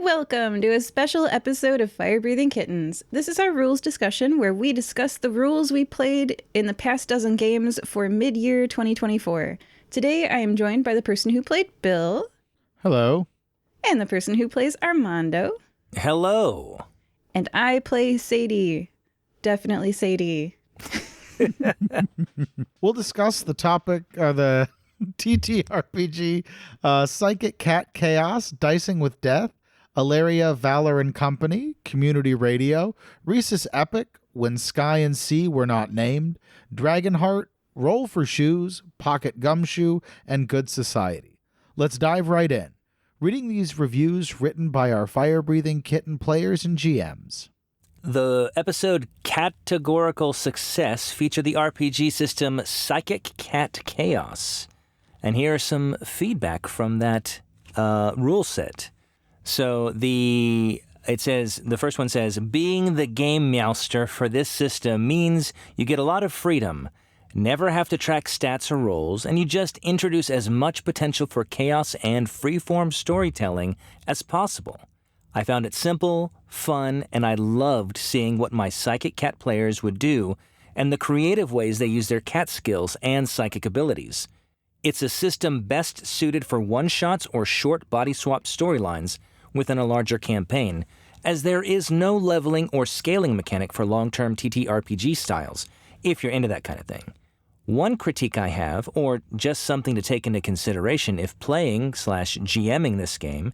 Welcome to a special episode of Firebreathing Kittens. This is our rules discussion where we discuss the rules we played in the past dozen games for mid-year 2024. Today I am joined by the person who played Bill. Hello. And the person who plays Armando. Hello. And I play Sadie. Definitely Sadie. We'll discuss the topic, the TTRPG Psychic Cat Chaos, Dicing with Death, Alaria Valor and Company, Community Radio, Risus Epic, When Sky and Sea Were Not Named, Daggerheart, Roll for Shoes, Pocket Gumshoe, and Good Society. Let's dive right in. Reading these reviews written by our Firebreathing Kitten players and GMs. The episode Categorical Success featured the RPG system Psychic Cat Chaos. And here's some feedback from that rule set. So the first one says, being the game master for this system means you get a lot of freedom, never have to track stats or rolls, and you just introduce as much potential for chaos and freeform storytelling as possible. I found it simple, fun, and I loved seeing what my Psychic Cat players would do and the creative ways they use their cat skills and psychic abilities. It's a system best suited for one-shots or short body swap storylines within a larger campaign, as there is no leveling or scaling mechanic for long-term TTRPG styles, if you're into that kind of thing. One critique I have, or just something to take into consideration if playing/GMing this game,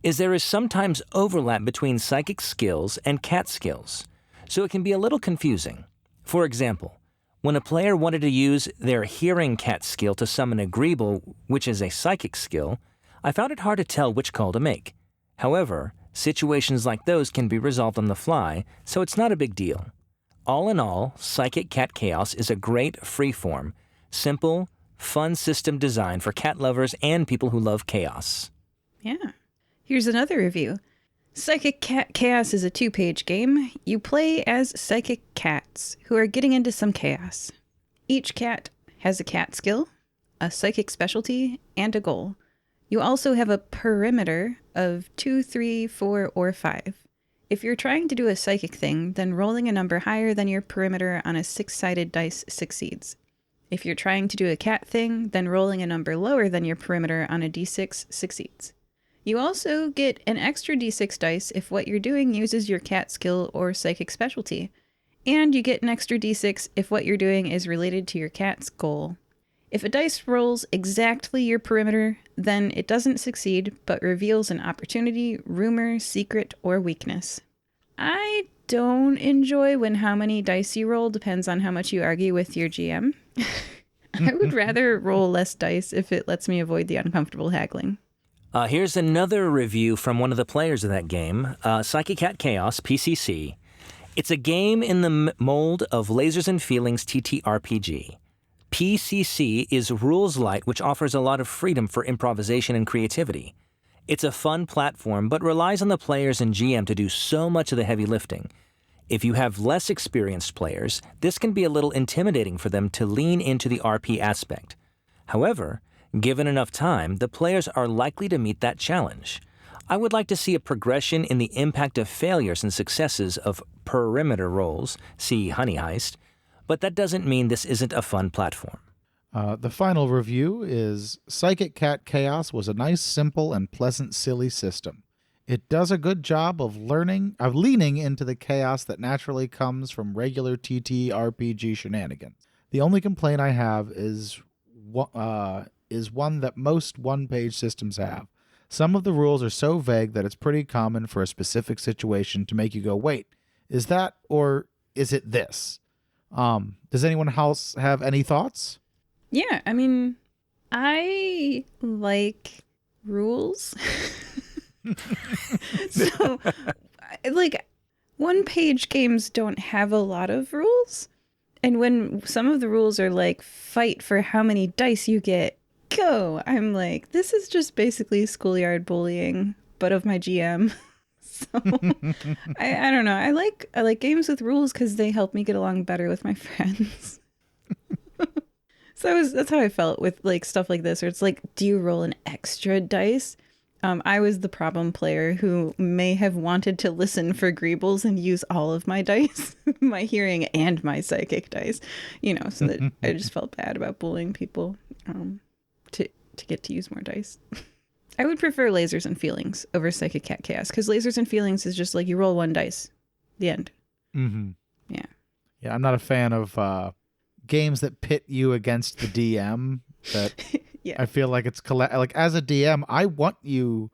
is there is sometimes overlap between psychic skills and cat skills, so it can be a little confusing. For example, when a player wanted to use their hearing cat skill to summon a Greeble, which is a psychic skill, I found it hard to tell which call to make. However, situations like those can be resolved on the fly, so it's not a big deal. All in all, Psychic Cat Chaos is a great freeform, simple, fun system designed for cat lovers and people who love chaos. Yeah. Here's another review. Psychic Cat Chaos is a 2-page game. You play as psychic cats who are getting into some chaos. Each cat has a cat skill, a psychic specialty, and a goal. You also have a perimeter of 2, 3, 4, or 5. If you're trying to do a psychic thing, then rolling a number higher than your perimeter on a 6-sided dice succeeds. If you're trying to do a cat thing, then rolling a number lower than your perimeter on a d6 succeeds. You also get an extra d6 dice if what you're doing uses your cat skill or psychic specialty. And you get an extra d6 if what you're doing is related to your cat's goal. If a dice rolls exactly your perimeter, then it doesn't succeed, but reveals an opportunity, rumor, secret, or weakness. I don't enjoy when how many dice you roll depends on how much you argue with your GM. I would rather roll less dice if it lets me avoid the uncomfortable haggling. Here's another review from one of the players of that game, Psychic Cat Chaos, PCC. It's a game in the mold of Lasers and Feelings TTRPG. PCC is rules light, which offers a lot of freedom for improvisation and creativity. It's a fun platform, but relies on the players and GM to do so much of the heavy lifting. If you have less experienced players, this can be a little intimidating for them to lean into the RP aspect. However, given enough time, the players are likely to meet that challenge. I would like to see a progression in the impact of failures and successes of perimeter rolls, see Honey Heist, but that doesn't mean this isn't a fun platform. The final review is Psychic Cat Chaos was a nice, simple, and pleasant, silly system. It does a good job of leaning into the chaos that naturally comes from regular TTRPG shenanigans. The only complaint I have is one that most one-page systems have. Some of the rules are so vague that it's pretty common for a specific situation to make you go, wait, is that or is it this? Does anyone else have any thoughts? Yeah, I mean, I like rules. So, one-page games don't have a lot of rules. And when some of the rules are like, fight for how many dice you get, go, I'm like, this is just basically schoolyard bullying, but of my GM. So I don't know. I like games with rules because they help me get along better with my friends. So that's how I felt with like stuff like this, where it's like, do you roll an extra dice I was the problem player who may have wanted to listen for greebles and use all of my dice, my hearing and my psychic dice, so that I just felt bad about bullying people to get to use more dice. I would prefer lasers and feelings over Psychic Cat Chaos because lasers and feelings is just like you roll one dice, the end. Mm-hmm. Yeah. Yeah, I'm not a fan of games that pit you against the DM. That Yeah. I feel like it's like as a DM, I want you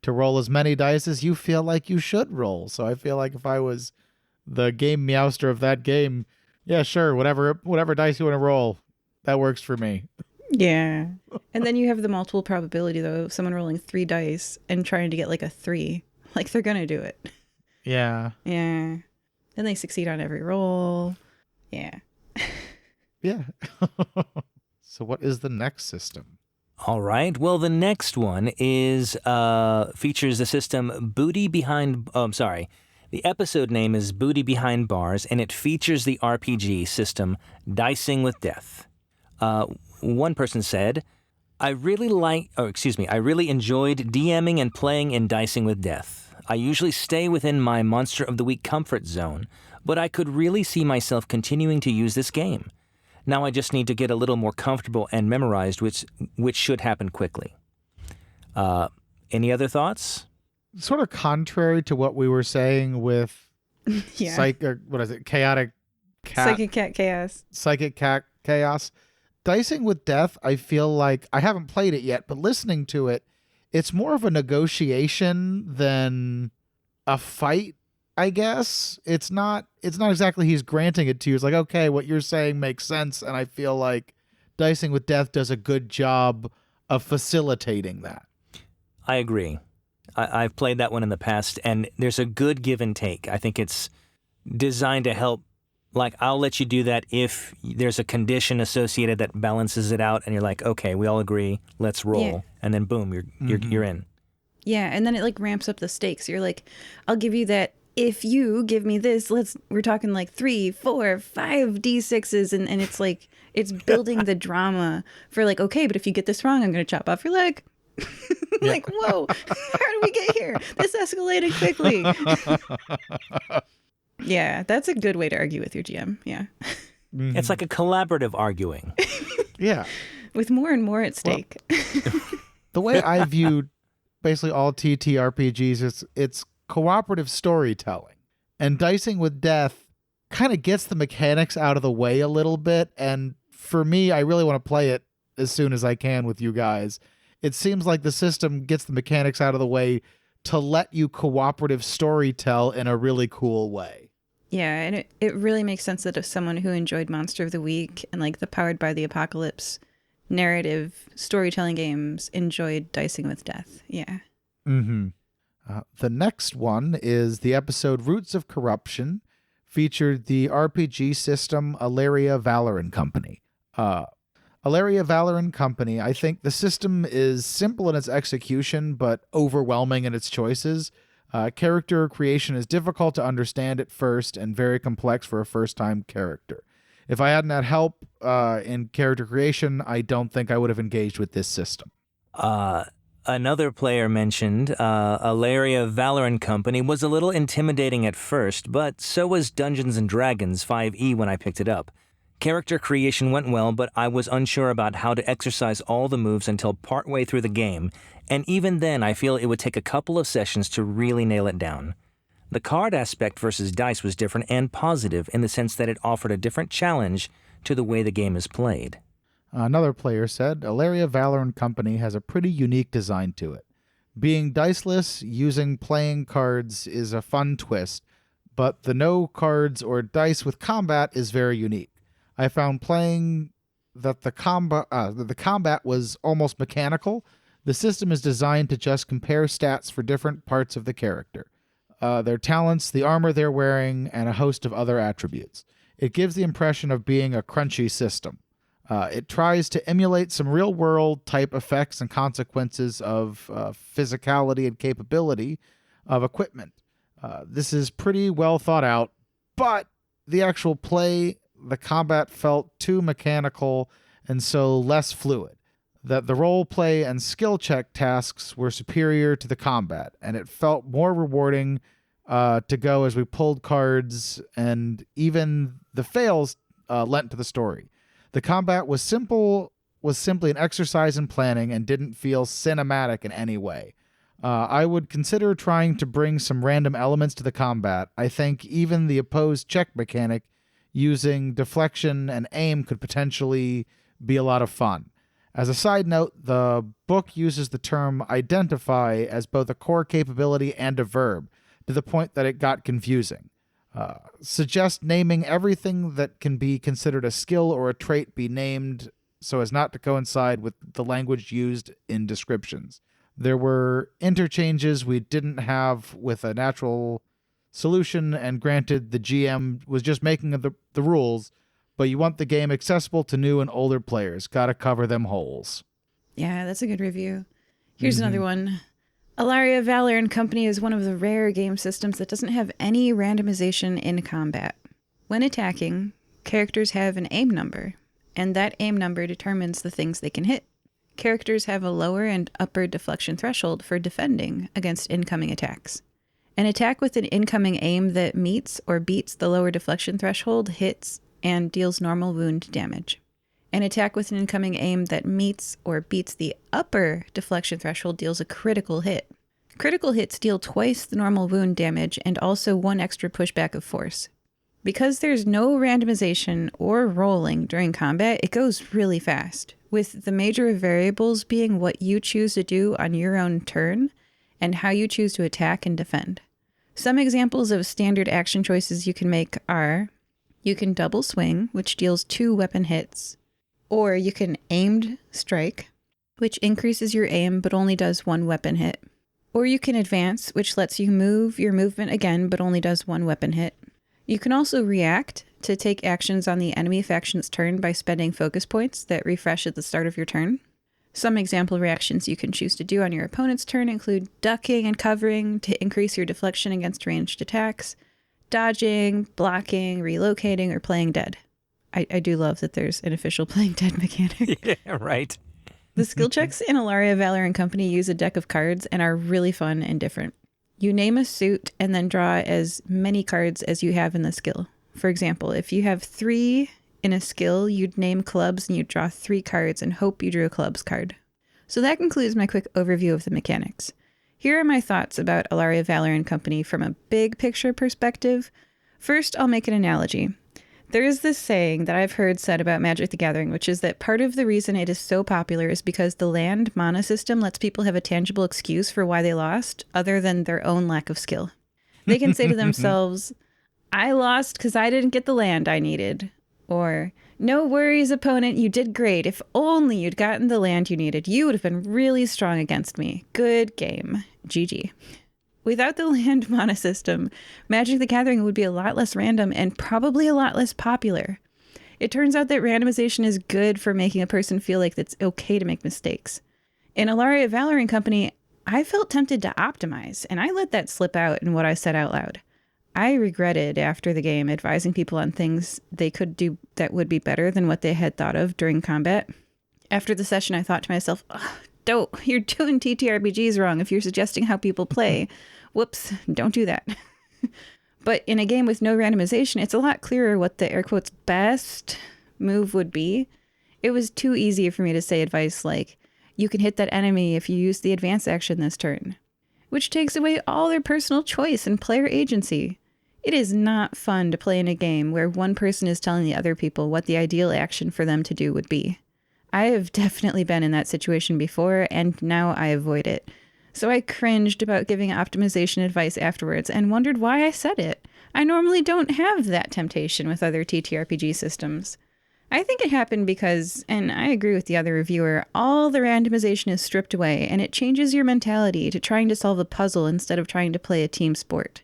to roll as many dice as you feel like you should roll. So I feel like if I was the game meowster of that game, yeah, sure, whatever dice you want to roll, that works for me. Yeah. And then you have the multiple probability, though, of someone rolling 3 dice and trying to get like a 3. Like, they're going to do it. Yeah. Yeah. Then they succeed on every roll. Yeah. Yeah. So what is the next system? All right. Well, the next one is features the system Booty Behind... Oh, I'm sorry. The episode name is Booty Behind Bars, and it features the RPG system Dicing with Death. One person said, I really enjoyed DMing and playing in Dicing with Death. I usually stay within my Monster of the Week comfort zone, but I could really see myself continuing to use this game. Now I just need to get a little more comfortable and memorized, which should happen quickly. Any other thoughts? Sort of contrary to what we were saying with Yeah. Chaotic Cat. Psychic Cat Chaos. Psychic Cat Chaos. Dicing with Death, I feel like I haven't played it yet, but listening to it, it's more of a negotiation than a fight, I guess. It's not exactly he's granting it to you. It's like, okay, what you're saying makes sense, and I feel like Dicing with Death does a good job of facilitating that. I agree. I've played that one in the past, and there's a good give and take. I think it's designed to help. Like, I'll let you do that if there's a condition associated that balances it out, and you're like, okay, we all agree, let's roll, Yeah. and then boom, you're in. Yeah, and then it like ramps up the stakes. You're like, I'll give you that if you give me this. We're talking like 3, 4, 5 D6s, and it's like it's building the drama for like, okay, but if you get this wrong, I'm gonna chop off your leg. Like, whoa, how did we get here? This escalated quickly. Yeah, that's a good way to argue with your GM. Yeah. Mm-hmm. It's like a collaborative arguing. Yeah. With more and more at stake. The way I viewed basically all TTRPGs, it's cooperative storytelling. And Dicing with Death kind of gets the mechanics out of the way a little bit. And for me, I really want to play it as soon as I can with you guys. It seems like the system gets the mechanics out of the way to let you cooperative storytell in a really cool way. Yeah, and it really makes sense that if someone who enjoyed Monster of the Week and like the Powered by the Apocalypse narrative storytelling games enjoyed Dicing with Death. Yeah. Mm-hmm. The next one is the episode Roots of Corruption, featured the RPG system Alaria Valor and Company. Alaria Valor and Company, I think the system is simple in its execution, but overwhelming in its choices. Character creation is difficult to understand at first and very complex for a first-time character. If I hadn't had help in character creation, I don't think I would have engaged with this system. Another player mentioned Alaria Valor and Company was a little intimidating at first, but so was Dungeons & Dragons 5e when I picked it up. Character creation went well, but I was unsure about how to exercise all the moves until partway through the game, and even then I feel it would take a couple of sessions to really nail it down. The card aspect versus dice was different and positive in the sense that it offered a different challenge to the way the game is played. Another player said, Alaria Valor and Company has a pretty unique design to it. Being diceless, using playing cards is a fun twist, but the no cards or dice with combat is very unique. I found playing that the combat was almost mechanical. The system is designed to just compare stats for different parts of the character, their talents, the armor they're wearing, and a host of other attributes. It gives the impression of being a crunchy system. It tries to emulate some real-world type effects and consequences of physicality and capability of equipment. This is pretty well thought out, but the actual play, the combat felt too mechanical and so less fluid. that the role play and skill check tasks were superior to the combat, and it felt more rewarding to go as we pulled cards, and even the fails lent to the story. The combat was simply an exercise in planning and didn't feel cinematic in any way. I would consider trying to bring some random elements to the combat. I think even the opposed check mechanic using deflection and aim could potentially be a lot of fun. As a side note, the book uses the term identify as both a core capability and a verb, to the point that it got confusing. Suggest naming everything that can be considered a skill or a trait be named so as not to coincide with the language used in descriptions. There were interchanges we didn't have with a natural solution, and granted, the GM was just making the rules, but you want the game accessible to new and older players. Gotta cover them holes. Yeah, that's a good review. Here's another one. Alaria Valor and Company is one of the rare game systems that doesn't have any randomization in combat. When attacking, characters have an aim number, and that aim number determines the things they can hit. Characters have a lower and upper deflection threshold for defending against incoming attacks. An attack with an incoming aim that meets or beats the lower deflection threshold hits and deals normal wound damage. An attack with an incoming aim that meets or beats the upper deflection threshold deals a critical hit. Critical hits deal twice the normal wound damage and also 1 extra pushback of force. Because there's no randomization or rolling during combat, it goes really fast, with the major variables being what you choose to do on your own turn and how you choose to attack and defend. Some examples of standard action choices you can make are: you can double swing, which deals 2 weapon hits, or you can aimed strike, which increases your aim but only does 1 weapon hit. Or you can advance, which lets you move your movement again but only does 1 weapon hit. You can also react to take actions on the enemy faction's turn by spending focus points that refresh at the start of your turn. Some example reactions you can choose to do on your opponent's turn include ducking and covering to increase your deflection against ranged attacks, dodging, blocking, relocating, or playing dead. I do love that there's an official playing dead mechanic. Yeah, right. The skill checks in Alaria Valor and Company use a deck of cards and are really fun and different. You name a suit and then draw as many cards as you have in the skill. For example, if you have 3 in a skill, you'd name clubs and you'd draw 3 cards and hope you drew a clubs card. So that concludes my quick overview of the mechanics. Here are my thoughts about Alaria Valor and Company from a big picture perspective. First, I'll make an analogy. There is this saying that I've heard said about Magic the Gathering, which is that part of the reason it is so popular is because the land mana system lets people have a tangible excuse for why they lost, other than their own lack of skill. They can say to themselves, I lost because I didn't get the land I needed. Or, no worries, opponent, you did great. If only you'd gotten the land you needed, you would have been really strong against me. Good game. GG. Without the land mana system, Magic the Gathering would be a lot less random and probably a lot less popular. It turns out that randomization is good for making a person feel like it's okay to make mistakes. In Alaria Valor and Company, I felt tempted to optimize, and I let that slip out in what I said out loud. I regretted after the game advising people on things they could do that would be better than what they had thought of during combat. After the session, I thought to myself, you're doing TTRPGs wrong if you're suggesting how people play. Whoops, don't do that. But in a game with no randomization, it's a lot clearer what the air quotes best move would be. It was too easy for me to say advice like, you can hit that enemy if you use the advance action this turn, which takes away all their personal choice and player agency. It is not fun to play in a game where one person is telling the other people what the ideal action for them to do would be. I have definitely been in that situation before, and now I avoid it. So I cringed about giving optimization advice afterwards and wondered why I said it. I normally don't have that temptation with other TTRPG systems. I think it happened because, and I agree with the other reviewer, all the randomization is stripped away and it changes your mentality to trying to solve a puzzle instead of trying to play a team sport.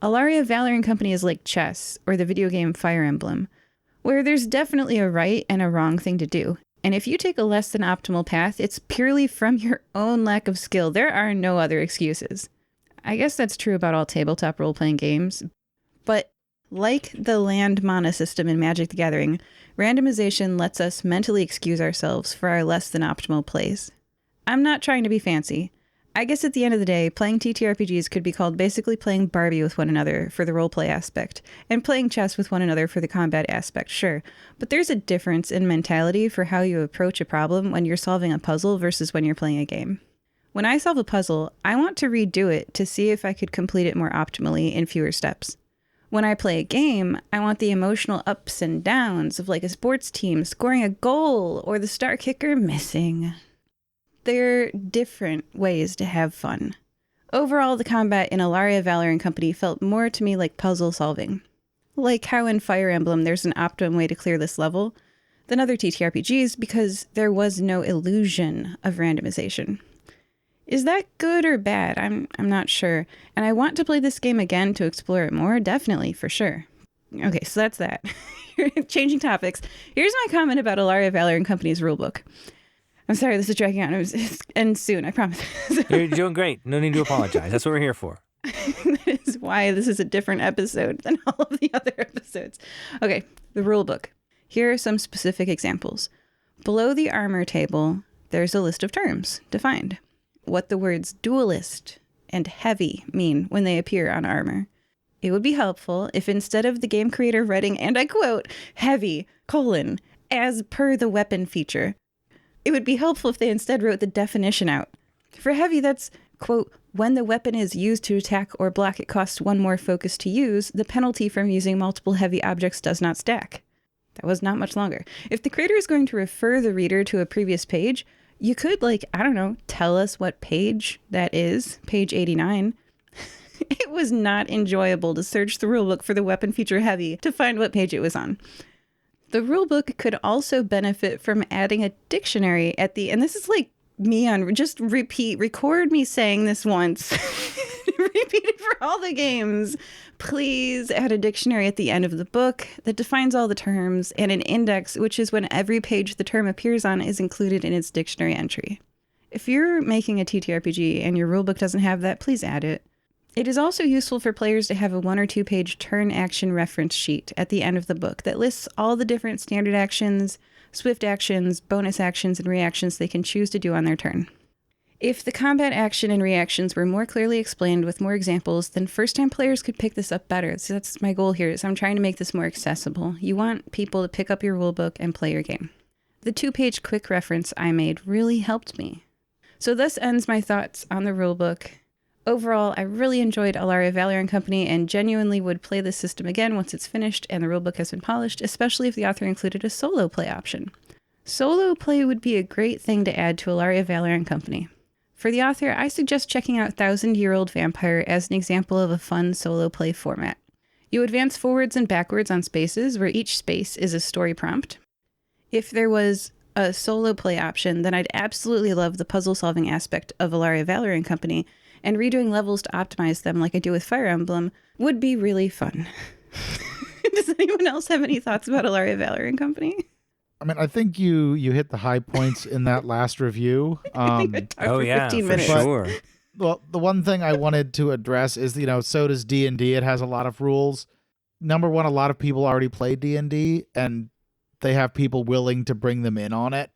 Alaria Valor and Company is like chess or the video game Fire Emblem, where there's definitely a right and a wrong thing to do. And if you take a less than optimal path, it's purely from your own lack of skill. There are no other excuses. I guess that's true about all tabletop role-playing games. But Like the land mana system in Magic the Gathering, randomization lets us mentally excuse ourselves for our less than optimal plays. I'm not trying to be fancy. I guess at the end of the day, playing TTRPGs could be called basically playing Barbie with one another for the roleplay aspect, and playing chess with one another for the combat aspect, sure. But there's a difference in mentality for how you approach a problem when you're solving a puzzle versus when you're playing a game. When I solve a puzzle, I want to redo it to see if I could complete it more optimally in fewer steps. When I play a game, I want the emotional ups and downs of like a sports team scoring a goal or the star kicker missing. They're different ways to have fun. Overall, the combat in Alaria Valor and Company felt more to me like puzzle solving. Like how in Fire Emblem there's an optimum way to clear this level than other TTRPGs because there was no illusion of randomization. Is that good or bad? I'm not sure. And I want to play this game again to explore it more, definitely, for sure. Okay, so that's that. Changing topics. Here's my comment about Alaria Valor and Company's rulebook. I'm sorry this is dragging on. It's end soon, I promise. You're doing great. No need to apologize. That's what we're here for. That is why this is a different episode than all of the other episodes. Okay, the rulebook. Here are some specific examples. Below the armor table, there's a list of terms defined. What the words duelist and heavy mean when they appear on armor. It would be helpful if instead of the game creator writing, and I quote, heavy, as per the weapon feature, it would be helpful if they instead wrote the definition out. For heavy, that's, quote, when the weapon is used to attack or block, it costs one more focus to use. The penalty from using multiple heavy objects does not stack. That was not much longer. If the creator is going to refer the reader to a previous page, you could, tell us what page that is, page 89. It was not enjoyable to search the rulebook for the weapon feature heavy to find what page it was on. The rulebook could also benefit from adding a dictionary at the, and this is like me on, just record me saying this once. Repeat it for all the games. Please add a dictionary at the end of the book that defines all the terms, and an index, which is when every page the term appears on is included in its dictionary entry. If you're making a TTRPG and your rulebook doesn't have that, please add it. It is also useful for players to have a 1 or 2 page turn action reference sheet at the end of the book that lists all the different standard actions, swift actions, bonus actions, and reactions they can choose to do on their turn. If the combat action and reactions were more clearly explained with more examples, then first-time players could pick this up better. So that's my goal here, is I'm trying to make this more accessible. You want people to pick up your rulebook and play your game. The 2-page quick reference I made really helped me. So this ends my thoughts on the rulebook. Overall, I really enjoyed Alaria Valor and Company and genuinely would play this system again once it's finished and the rulebook has been polished, especially if the author included a solo play option. Solo play would be a great thing to add to Alaria Valor and Company. For the author, I suggest checking out 1000-Year-Old Vampire as an example of a fun solo play format. You advance forwards and backwards on spaces where each space is a story prompt. If there was a solo play option, then I'd absolutely love the puzzle-solving aspect of Alaria Valor and Company, and redoing levels to optimize them like I do with Fire Emblem would be really fun. Does anyone else have any thoughts about Alaria Valor and Company? I mean, I think you hit the high points in that last review. For 15 minutes. sure. Well, the one thing I wanted to address is, so does D&D. It has a lot of rules. Number one, a lot of people already play D&D, and they have people willing to bring them in on it.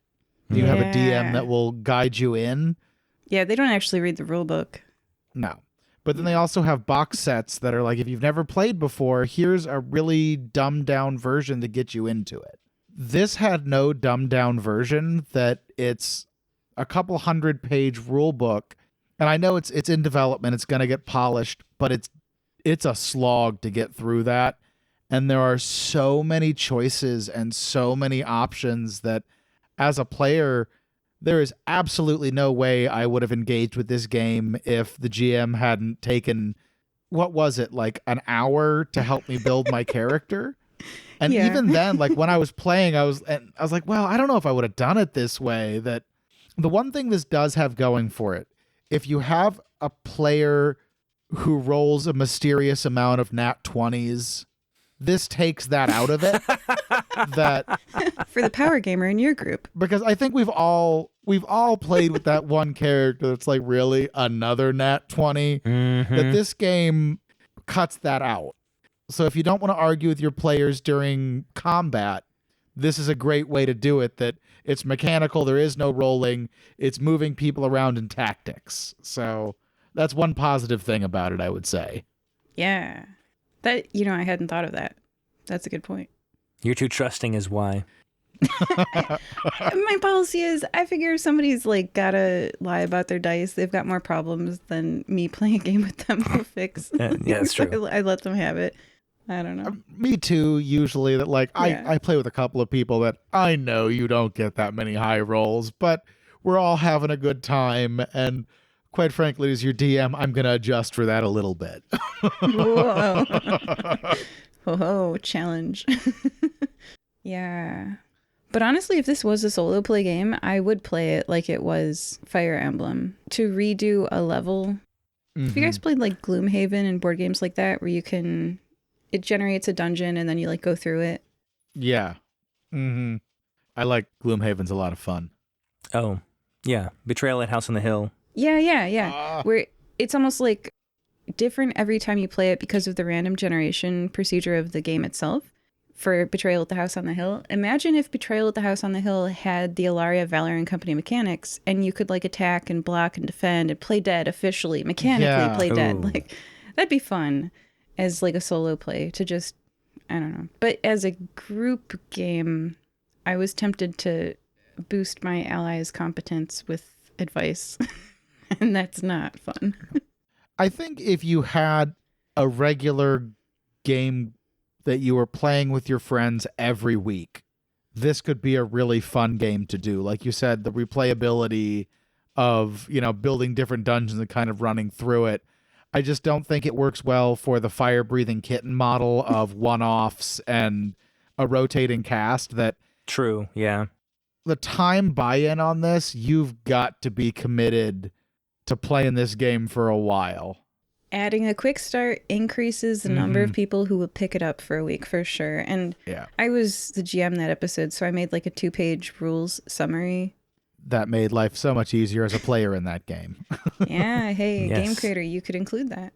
You have a DM that will guide you in. Yeah, they don't actually read the rule book. No. But then they also have box sets that are like, if you've never played before, here's a really dumbed down version to get you into it. This had no dumbed down version, that it's a couple 100-page rule book. And I know it's in development, it's going to get polished, but it's a slog to get through that. And there are so many choices and so many options that as a player, there is absolutely no way I would have engaged with this game if the GM hadn't taken, what was it, like an hour to help me build my character? And even then, like when I was playing, I was like, well, I don't know if I would have done it this way. That the one thing this does have going for it, if you have a player who rolls a mysterious amount of nat 20s, this takes that out of it. That for the power gamer in your group, because I think we've all played with that one character that's like, really another nat 20. Mm-hmm. That this game cuts that out. So if you don't want to argue with your players during combat, this is a great way to do it. That it's mechanical, there is no rolling, it's moving people around in tactics. So that's one positive thing about it, I would say. Yeah. That, I hadn't thought of that. That's a good point. You're too trusting is why. My policy is I figure if somebody's like gotta lie about their dice, they've got more problems than me playing a game with them to fix. Yeah, that's true. I let them have it. I don't know. Me too, usually. That I play with a couple of people that I know you don't get that many high rolls, but we're all having a good time. And quite frankly, as your DM, I'm going to adjust for that a little bit. Whoa. Whoa, challenge. Yeah. But honestly, if this was a solo play game, I would play it like it was Fire Emblem. To redo a level. Have you guys played like Gloomhaven and board games like that where it generates a dungeon and then you like go through it? Yeah. I like Gloomhaven's a lot of fun. Oh, yeah. Betrayal at House on the Hill. Yeah. Where it's almost like different every time you play it because of the random generation procedure of the game itself. For Betrayal at the House on the Hill, imagine if Betrayal at the House on the Hill had the Alaria Valor and Company mechanics, and you could like attack and block and defend and play dead officially, mechanically play dead. Like that'd be fun as like a solo play to just, I don't know. But as a group game, I was tempted to boost my allies' competence with advice, and that's not fun. I think if you had a regular game that you were playing with your friends every week, this could be a really fun game to do. Like you said, the replayability of, building different dungeons and kind of running through it. I just don't think it works well for the Firebreathing Kitten model of one-offs and a rotating cast. That True, yeah. The time buy-in on this, you've got to be committed to playing this game for a while. Adding a quick start increases the number of people who will pick it up for a week for sure. And I was the GM that episode, so I made like a 2-page rules summary. That made life so much easier as a player in that game. Yeah, hey, Yes. game creator, you could include that.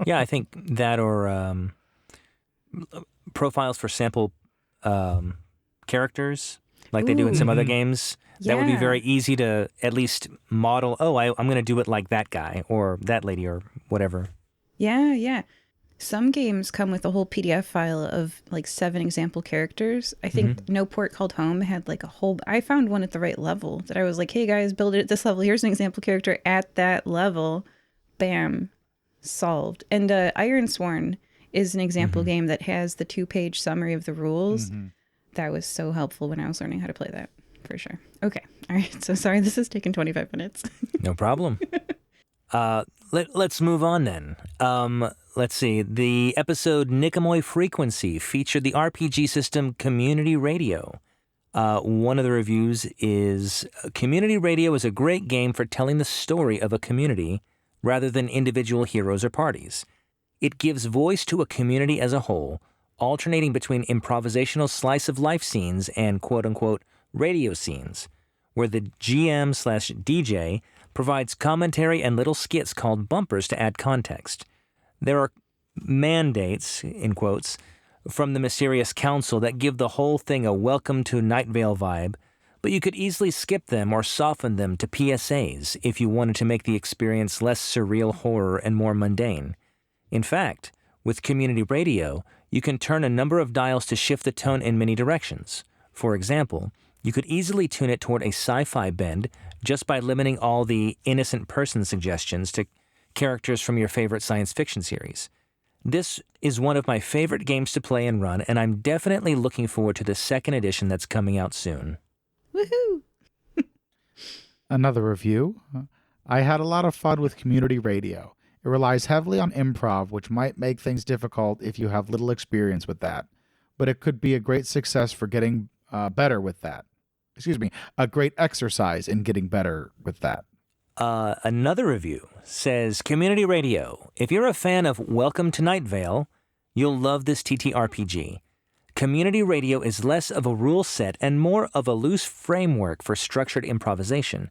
Yeah, I think that or profiles for sample characters like they do in some other games. That would be very easy to at least model, I'm going to do it like that guy or that lady or whatever. Yeah. Some games come with a whole PDF file of like 7 example characters. I think No Port Called Home had like a whole... I found one at the right level that I was like, hey guys, build it at this level. Here's an example character at that level. Bam. Solved. And Ironsworn is an example game that has the 2-page summary of the rules. That was so helpful when I was learning how to play that. For sure. Okay. All right. So sorry, this has taken 25 minutes. No problem. Let's move on then. Let's see. The episode Nikamoy Frequency featured the RPG system Community Radio. One of the reviews is, Community Radio is a great game for telling the story of a community rather than individual heroes or parties. It gives voice to a community as a whole, alternating between improvisational slice-of-life scenes and quote-unquote radio scenes, where the GM/DJ provides commentary and little skits called bumpers to add context. There are mandates, in quotes, from the mysterious council that give the whole thing a welcome to Night Vale vibe, but you could easily skip them or soften them to PSAs if you wanted to make the experience less surreal horror and more mundane. In fact, with Community Radio, you can turn a number of dials to shift the tone in many directions. For example, you could easily tune it toward a sci-fi bend just by limiting all the innocent person suggestions to characters from your favorite science fiction series. This is one of my favorite games to play and run, and I'm definitely looking forward to the second edition that's coming out soon. Woohoo! Another review. I had a lot of fun with Community Radio. It relies heavily on improv, which might make things difficult if you have little experience with that, but it could be a great success for getting better with that. A great exercise in getting better with that. Another review says, Community Radio. If you're a fan of Welcome to Night Vale, you'll love this TTRPG. Community Radio is less of a rule set and more of a loose framework for structured improvisation.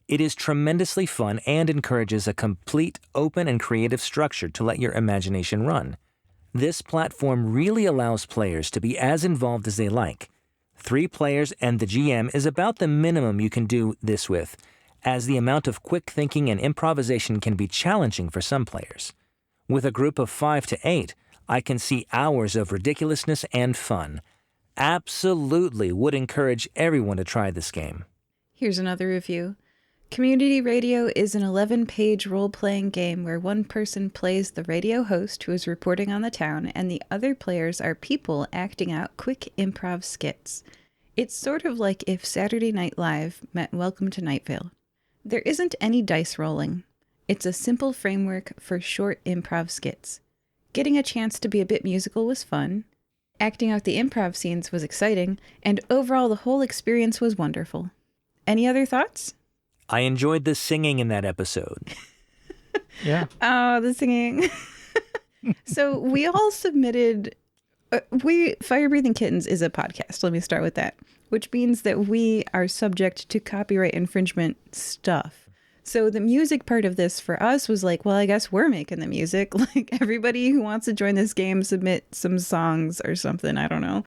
It is tremendously fun and encourages a complete, open, and creative structure to let your imagination run. This platform really allows players to be as involved as they like. 3 players and the GM is about the minimum you can do this with, as the amount of quick thinking and improvisation can be challenging for some players. With a group of 5 to 8, I can see hours of ridiculousness and fun. Absolutely would encourage everyone to try this game. Here's another review. Community Radio is an 11-page role-playing game where one person plays the radio host who is reporting on the town, and the other players are people acting out quick improv skits. It's sort of like if Saturday Night Live met Welcome to Night Vale. There isn't any dice rolling. It's a simple framework for short improv skits. Getting a chance to be a bit musical was fun. Acting out the improv scenes was exciting, and overall the whole experience was wonderful. Any other thoughts? I enjoyed the singing in that episode. Yeah. Oh, the singing. So we all submitted... Firebreathing Kittens is a podcast. Let me start with that. Which means that we are subject to copyright infringement stuff. So the music part of this for us was like, well, I guess we're making the music. Like, everybody who wants to join this game, submit some songs or something. I don't know.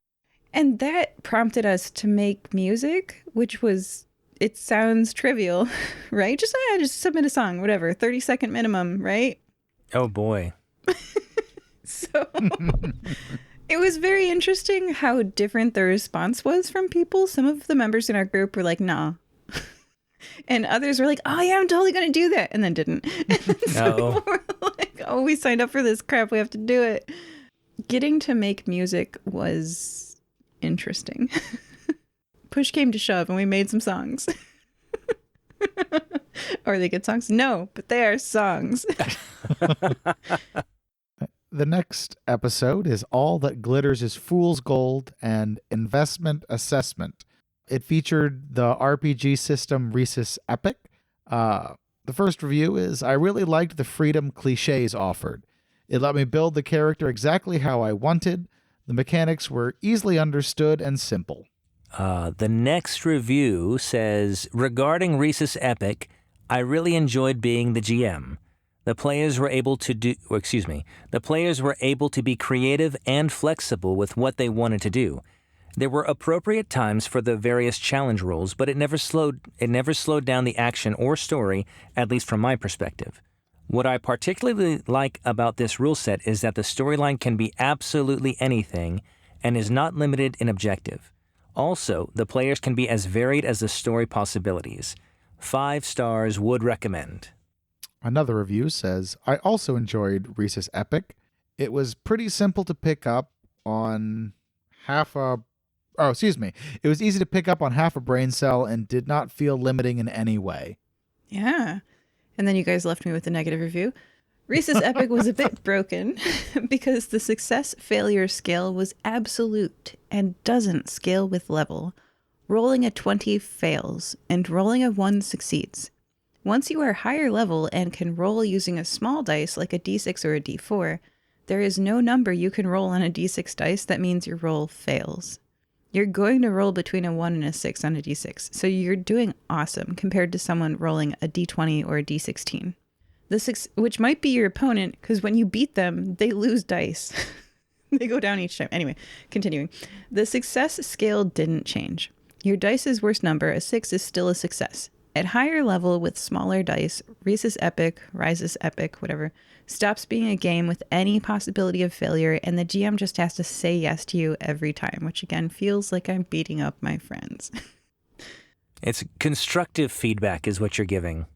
And that prompted us to make music, which was, it sounds trivial, right? Just submit a song, whatever, 30-second minimum, right? Oh, boy. So it was very interesting how different the response was from people. Some of the members in our group were like, nah. And others were like, oh, yeah, I'm totally going to do that. And then didn't. And so we're like, oh, we signed up for this crap. We have to do it. Getting to make music was interesting. Push came to shove and we made some songs. Are they good songs? No, but they are songs. The next episode is All That Glitters is Fool's Gold and Investment Assessment. It featured the RPG system Risus Epic. The first review is, I really liked the freedom cliches offered. It let me build the character exactly how I wanted. The mechanics were easily understood and simple. The next review says, regarding Risus Epic, I really enjoyed being the GM. The players were able to be creative and flexible with what they wanted to do. There were appropriate times for the various challenge roles, but it never slowed down the action or story, at least from my perspective. What I particularly like about this rule set is that the storyline can be absolutely anything and is not limited in objective. Also, the players can be as varied as the story possibilities. 5 stars, would recommend. Another review says, I also enjoyed Risus Epic. It was pretty simple to pick up on it was easy to pick up on half a brain cell and did not feel limiting in any way. Yeah. And then you guys left me with a negative review. Risus Epic was a bit broken because the success-failure scale was absolute and doesn't scale with level. Rolling a 20 fails, and rolling a 1 succeeds. Once you are higher level and can roll using a small dice like a d6 or a d4, there is no number you can roll on a d6 dice that means your roll fails. You're going to roll between a 1 and a 6 on a d6, so you're doing awesome compared to someone rolling a d20 or a d16. Which might be your opponent, because when you beat them, they lose dice. They go down each time. Anyway, continuing. The success scale didn't change. Your dice's worst number, a 6, is still a success. At higher level with smaller dice, Risus Epic, whatever, stops being a game with any possibility of failure, and the GM just has to say yes to you every time, which again feels like I'm beating up my friends. It's constructive feedback is what you're giving.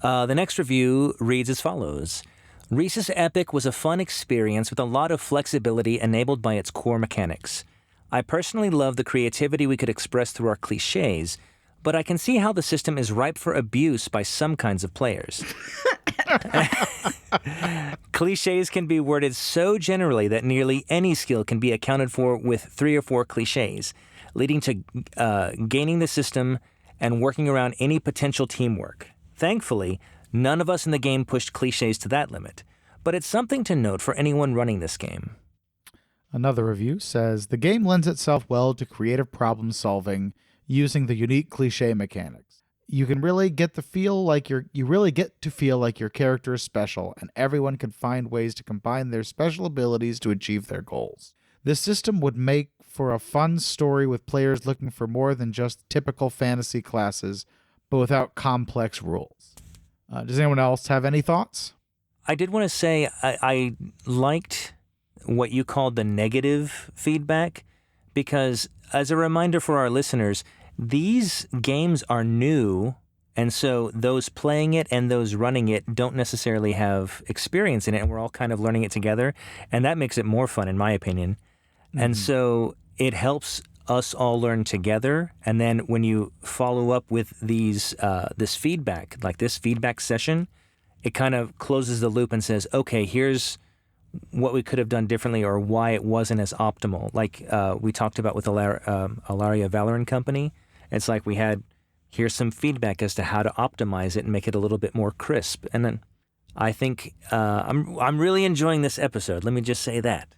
The next review reads as follows. Risus Epic was a fun experience with a lot of flexibility enabled by its core mechanics. I personally love the creativity we could express through our cliches, but I can see how the system is ripe for abuse by some kinds of players. Cliches can be worded so generally that nearly any skill can be accounted for with 3 or 4 cliches, leading to gaining the system and working around any potential teamwork. Thankfully, none of us in the game pushed cliches to that limit, but it's something to note for anyone running this game. Another review says, the game lends itself well to creative problem solving using the unique cliche mechanics. You can really get to feel like your character is special, and everyone can find ways to combine their special abilities to achieve their goals. This system would make for a fun story with players looking for more than just typical fantasy classes, but without complex rules. Does anyone else have any thoughts? I did want to say I liked what you called the negative feedback, because as a reminder for our listeners, these games are new, and so those playing it and those running it don't necessarily have experience in it, and we're all kind of learning it together, and that makes it more fun, in my opinion. Mm-hmm. And so it helps us all learn together, and then when you follow up with these this feedback, like this feedback session, it kind of closes the loop and says, okay, here's what we could have done differently or why it wasn't as optimal. Like we talked about with Alaria Valor and Company. It's like here's some feedback as to how to optimize it and make it a little bit more crisp. And then I think I'm really enjoying this episode. Let me just say that.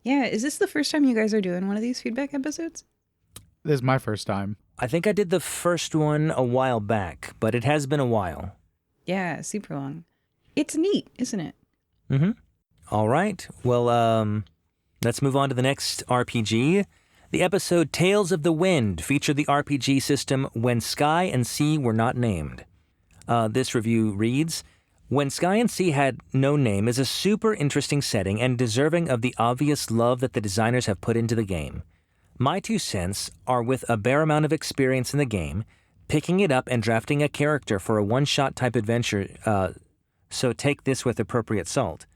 Yeah, is this the first time you guys are doing one of these feedback episodes? This is my first time. I think I did the first one a while back, but it has been a while. Yeah, super long. It's neat, isn't it? Mm-hmm. All right. Well, let's move on to the next RPG. The episode Tales of the Wind featured the RPG system When Sky and Sea Were Not Named. This review reads, When Sky and Sea Had No Name is a super interesting setting and deserving of the obvious love that the designers have put into the game. My 2 cents are with a bare amount of experience in the game, picking it up and drafting a character for a one-shot type adventure, so take this with appropriate salt.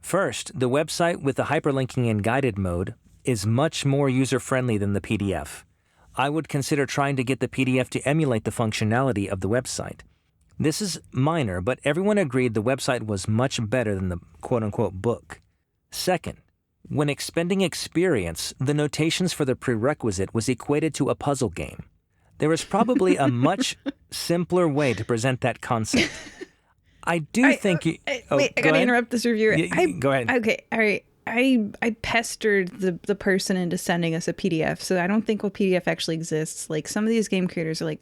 First, the website with the hyperlinking and guided mode is much more user-friendly than the PDF. I would consider trying to get the PDF to emulate the functionality of the website. This is minor, but everyone agreed the website was much better than the quote-unquote book. Second, when expending experience, the notations for the prerequisite was equated to a puzzle game. There is probably a much simpler way to present that concept. I think you... Wait, I gotta interrupt this reviewer. Go ahead. Okay, all right. I pestered the person into sending us a PDF, so I don't think a PDF actually exists. Like, some of these game creators are like,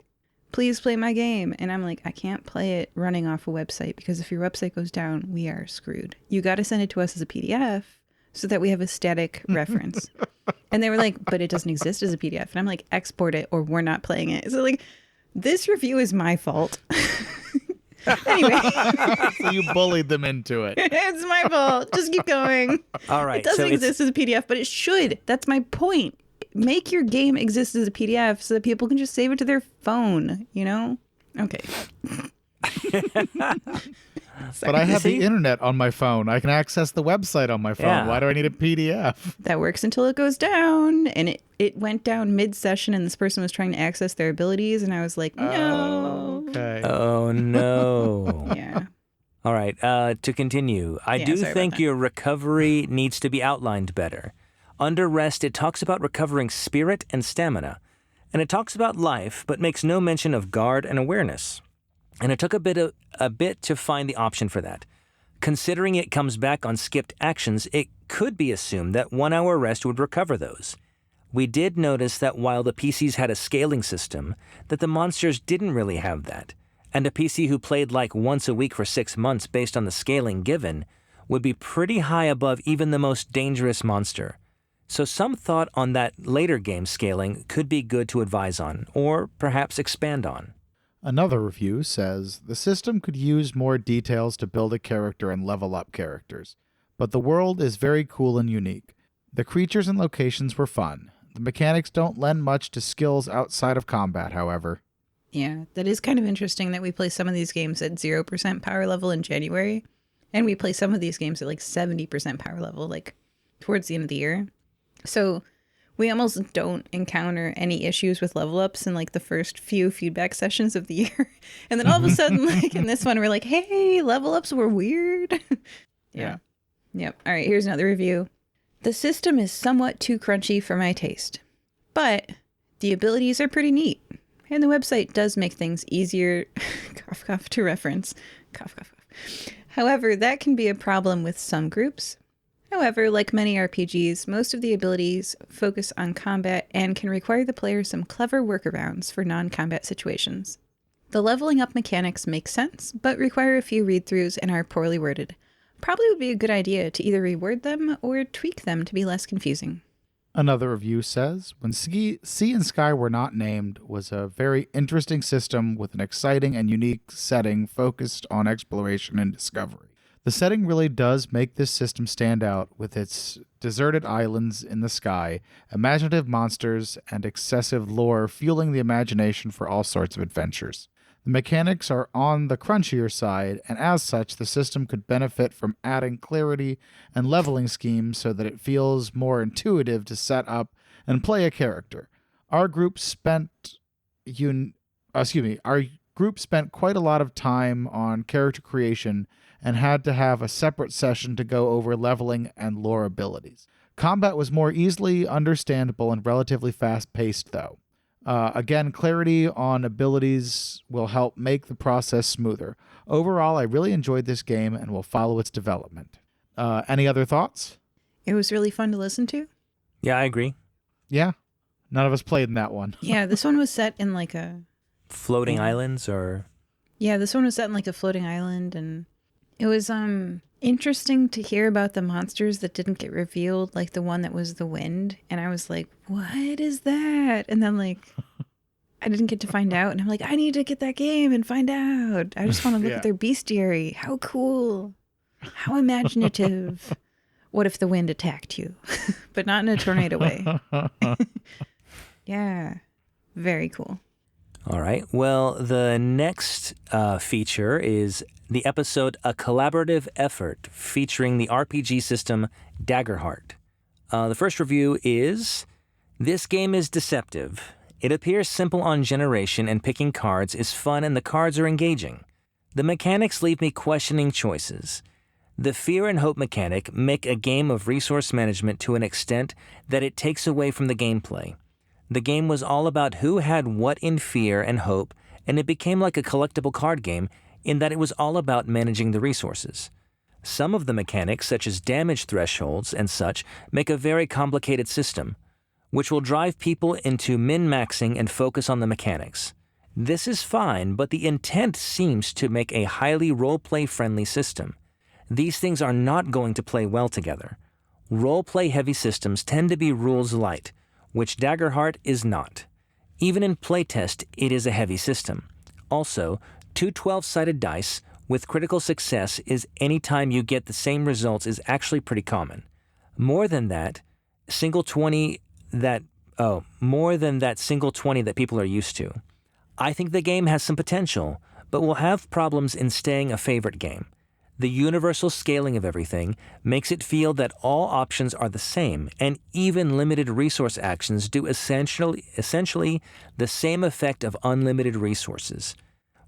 please play my game. And I'm like, I can't play it running off a website, because if your website goes down, we are screwed. You got to send it to us as a PDF so that we have a static reference. And they were like, but it doesn't exist as a PDF. And I'm like, export it or we're not playing it. So like, this review is my fault. Anyway. So you bullied them into it. It's my fault. Just keep going. All right. It doesn't exist as a PDF, but it should. That's my point. Make your game exist as a PDF so that people can just save it to their phone, you know? Okay. But I have the internet on my phone. I can access the website on my phone. Yeah. Why do I need a PDF? That works until it goes down. And it went down mid-session, and this person was trying to access their abilities, and I was like, no. Okay. Oh, no. Yeah. All right. To continue, I do think your recovery needs to be outlined better. Under rest, it talks about recovering spirit and stamina. And it talks about life, but makes no mention of guard and awareness. And it took a bit to find the option for that. Considering it comes back on skipped actions, it could be assumed that 1 hour rest would recover those. We did notice that while the PCs had a scaling system, that the monsters didn't really have that. And a PC who played like once a week for 6 months based on the scaling given would be pretty high above even the most dangerous monster. So some thought on that later game scaling could be good to advise on, or perhaps expand on. Another review says, the system could use more details to build a character and level up characters, but the world is very cool and unique. The creatures and locations were fun. The mechanics don't lend much to skills outside of combat, however. Yeah, that is kind of interesting that we play some of these games at 0% power level in January, and we play some of these games at like 70% power level, like towards the end of the year. So we almost don't encounter any issues with level ups in like the first few feedback sessions of the year. And then all of a sudden, like in this one, we're like, hey, level ups were weird. Yeah. Yep. All right, here's another review. The system is somewhat too crunchy for my taste, but the abilities are pretty neat. And the website does make things easier, cough, cough, to reference, cough, cough, cough. However, that can be a problem with some groups. However, like many RPGs, most of the abilities focus on combat and can require the player some clever workarounds for non-combat situations. The leveling up mechanics make sense, but require a few read-throughs and are poorly worded. Probably would be a good idea to either reword them or tweak them to be less confusing. Another review says, when Sea and Sky were not named, was a very interesting system with an exciting and unique setting focused on exploration and discovery. The setting really does make this system stand out with its deserted islands in the sky, imaginative monsters, and excessive lore fueling the imagination for all sorts of adventures. The mechanics are on the crunchier side, and as such, the system could benefit from adding clarity and leveling schemes so that it feels more intuitive to set up and play a character. Our group spent quite a lot of time on character creation and had to have a separate session to go over leveling and lore abilities. Combat was more easily understandable and relatively fast-paced, though. Again, clarity on abilities will help make the process smoother. Overall, I really enjoyed this game and will follow its development. Any other thoughts? It was really fun to listen to. Yeah, I agree. Yeah. None of us played in that one. Yeah, this one was set in like a... Floating islands or... Yeah, this one was set in like a floating island, and it was interesting to hear about the monsters that didn't get revealed, like the one that was the wind, and I was like, what is that? And then like I didn't get to find out, and I'm like, I need to get that game and find out. I just want to look Yeah. at their bestiary. How cool. How imaginative. What if the wind attacked you? But not in a tornado way. Yeah. Very cool. All right. Well, the next feature is the episode A Collaborative Effort featuring the RPG system Daggerheart. The first review is, this game is deceptive. It appears simple on generation and picking cards is fun and the cards are engaging. The mechanics leave me questioning choices. The fear and hope mechanic make a game of resource management to an extent that it takes away from the gameplay. The game was all about who had what in fear and hope, and it became like a collectible card game in that it was all about managing the resources. Some of the mechanics, such as damage thresholds and such, make a very complicated system, which will drive people into min-maxing and focus on the mechanics. This is fine, but the intent seems to make a highly role-play-friendly system. These things are not going to play well together. Role-play-heavy systems tend to be rules light, which Daggerheart is not. Even in playtest, it is a heavy system. Also, 2 12-sided dice with critical success is any time you get the same results is actually pretty common. More than that single 20 that people are used to. I think the game has some potential, but will have problems in staying a favorite game. The universal scaling of everything makes it feel that all options are the same, and even limited resource actions do essentially the same effect of unlimited resources.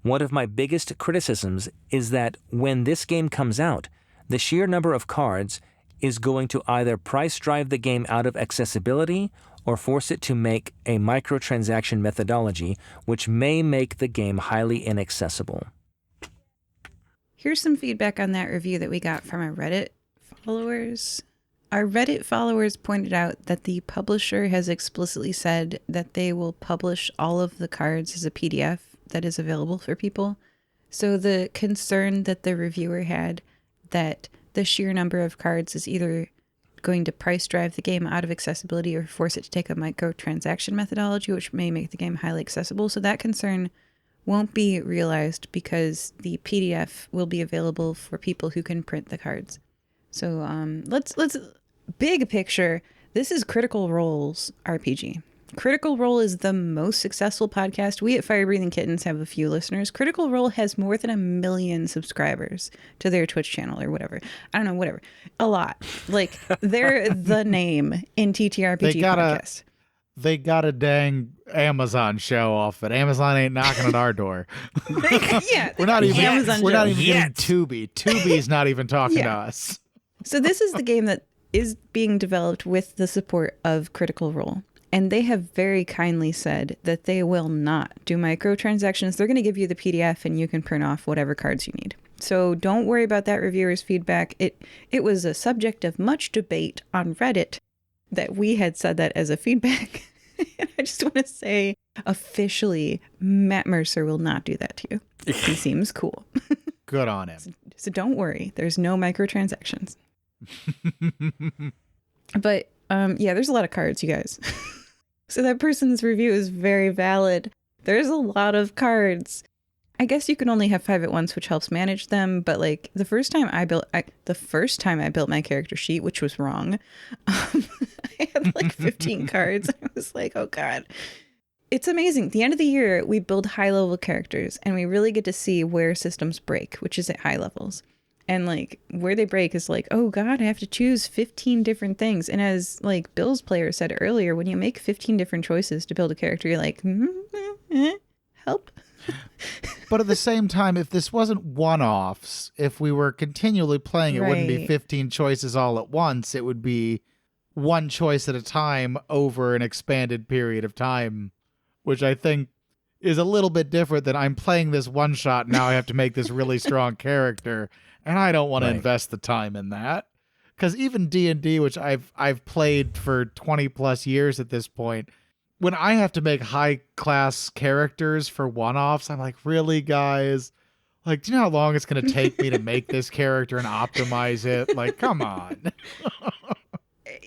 One of my biggest criticisms is that when this game comes out, the sheer number of cards is going to either price drive the game out of accessibility or force it to make a microtransaction methodology, which may make the game highly inaccessible. Here's some feedback on that review that we got from our Reddit followers. Our Reddit followers pointed out that the publisher has explicitly said that they will publish all of the cards as a PDF that is available for people. So the concern that the reviewer had that the sheer number of cards is either going to price drive the game out of accessibility or force it to take a microtransaction methodology, which may make the game highly accessible. So that concern won't be realized because the PDF will be available for people who can print the cards. So let's big picture. This is Critical Role's RPG. Critical Role is the most successful podcast. We at Firebreathing Kittens have a few listeners. Critical Role has more than 1 million subscribers to their Twitch channel or whatever. I don't know, whatever. A lot. Like, they're the name in TTRPG podcasts. They got a dang Amazon show off it. Amazon ain't knocking at our door. We're not even getting Tubi. Tubi's not even talking to us. So this is the game that is being developed with the support of Critical Role. And they have very kindly said that they will not do microtransactions. They're going to give you the PDF and you can print off whatever cards you need. So don't worry about that reviewer's feedback. It was a subject of much debate on Reddit that we had said that as a feedback. And I just want to say, officially, Matt Mercer will not do that to you. He seems cool. Good on him. So don't worry. There's no microtransactions. But yeah, there's a lot of cards, you guys. So that person's review is very valid. There's a lot of cards. I guess you can only have 5 at once, which helps manage them. But like the first time I built my character sheet, which was wrong, I had like 15 cards. I was like, oh God. It's amazing. At the end of the year, we build high level characters and we really get to see where systems break, which is at high levels. And like where they break is like, oh God, I have to choose 15 different things. And as like Bill's player said earlier, when you make 15 different choices to build a character, you're like, help. But at the same time, if this wasn't one-offs, if we were continually playing, it wouldn't be 15 choices all at once. It would be one choice at a time over an expanded period of time, which I think is a little bit different than I'm playing this one shot. Now I have to make this really strong character, and I don't want to invest the time in that. Because even D&D, which I've played for 20 plus years at this point, when I have to make high class characters for one-offs, I'm like, really, guys? Like, do you know how long it's going to take me to make this character and optimize it? Like, come on.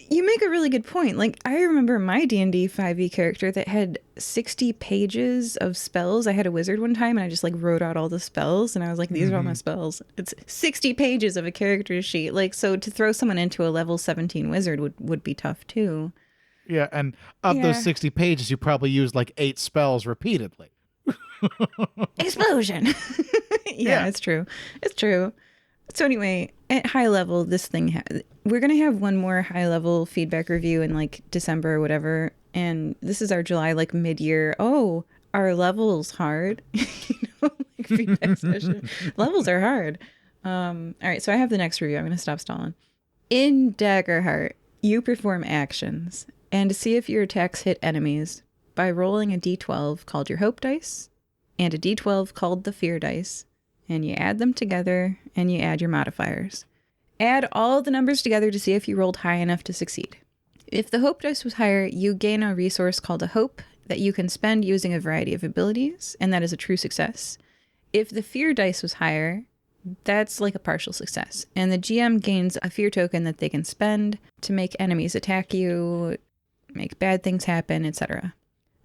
You make a really good point. Like, I remember my D&D 5e character that had 60 pages of spells. I had a wizard one time and I just like wrote out all the spells and I was like, these are all my spells. It's 60 pages of a character sheet. Like, so to throw someone into a level 17 wizard would be tough too. Yeah, and of those 60 pages, you probably used like 8 spells repeatedly. Explosion. Yeah, it's true. It's true. So anyway, at high level, this thing, we're going to have one more high level feedback review in like December or whatever. And this is our July, like mid-year. Oh, our level's hard. Like feedback session. Levels are hard. All right, so I have the next review. I'm going to stop stalling. In Daggerheart, you perform actions and to see if your attacks hit enemies by rolling a d12 called your hope dice and a d12 called the fear dice, and you add them together and you add your modifiers. Add all the numbers together to see if you rolled high enough to succeed. If the hope dice was higher, you gain a resource called a hope that you can spend using a variety of abilities, and that is a true success. If the fear dice was higher, that's like a partial success, and the GM gains a fear token that they can spend to make enemies attack you, make bad things happen, etc.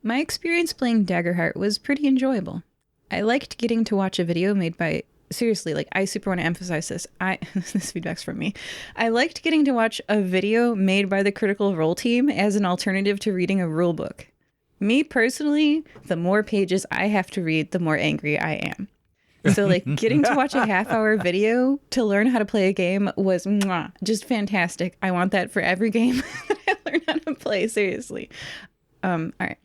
My experience playing Daggerheart was pretty enjoyable. I liked getting to watch a video made by, seriously, like I super want to emphasize this. This feedback's from me. I liked getting to watch a video made by the Critical Role team as an alternative to reading a rule book. Me personally, the more pages I have to read, the more angry I am. So like getting to watch a half-hour video to learn how to play a game was just fantastic. I want that for every game that I learn how to play, seriously. All right.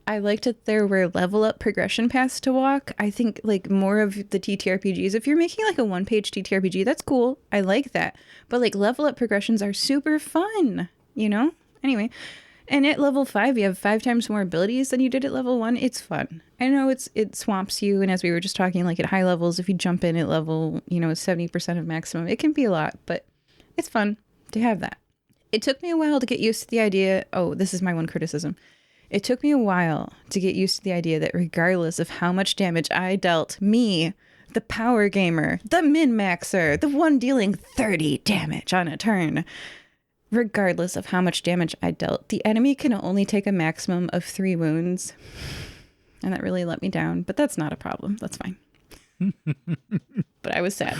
I liked that there were level up progression paths to walk. I think like more of the TTRPGs, if you're making like a 1-page TTRPG, that's cool. I like that. But like level up progressions are super fun, you know? Anyway, and at level 5, you have 5 times more abilities than you did at level 1. It's fun. I know it swamps you. And as we were just talking, like at high levels, if you jump in at level, 70% of maximum, it can be a lot, but it's fun to have that. It took me a while to get used to the idea. Oh, this is my one criticism. It took me a while to get used to the idea that regardless of how much damage I dealt, me, the power gamer, the min-maxer, the one dealing 30 damage on a turn, regardless of how much damage I dealt, the enemy can only take a maximum of 3 wounds. And that really let me down, but that's not a problem. That's fine. But I was sad.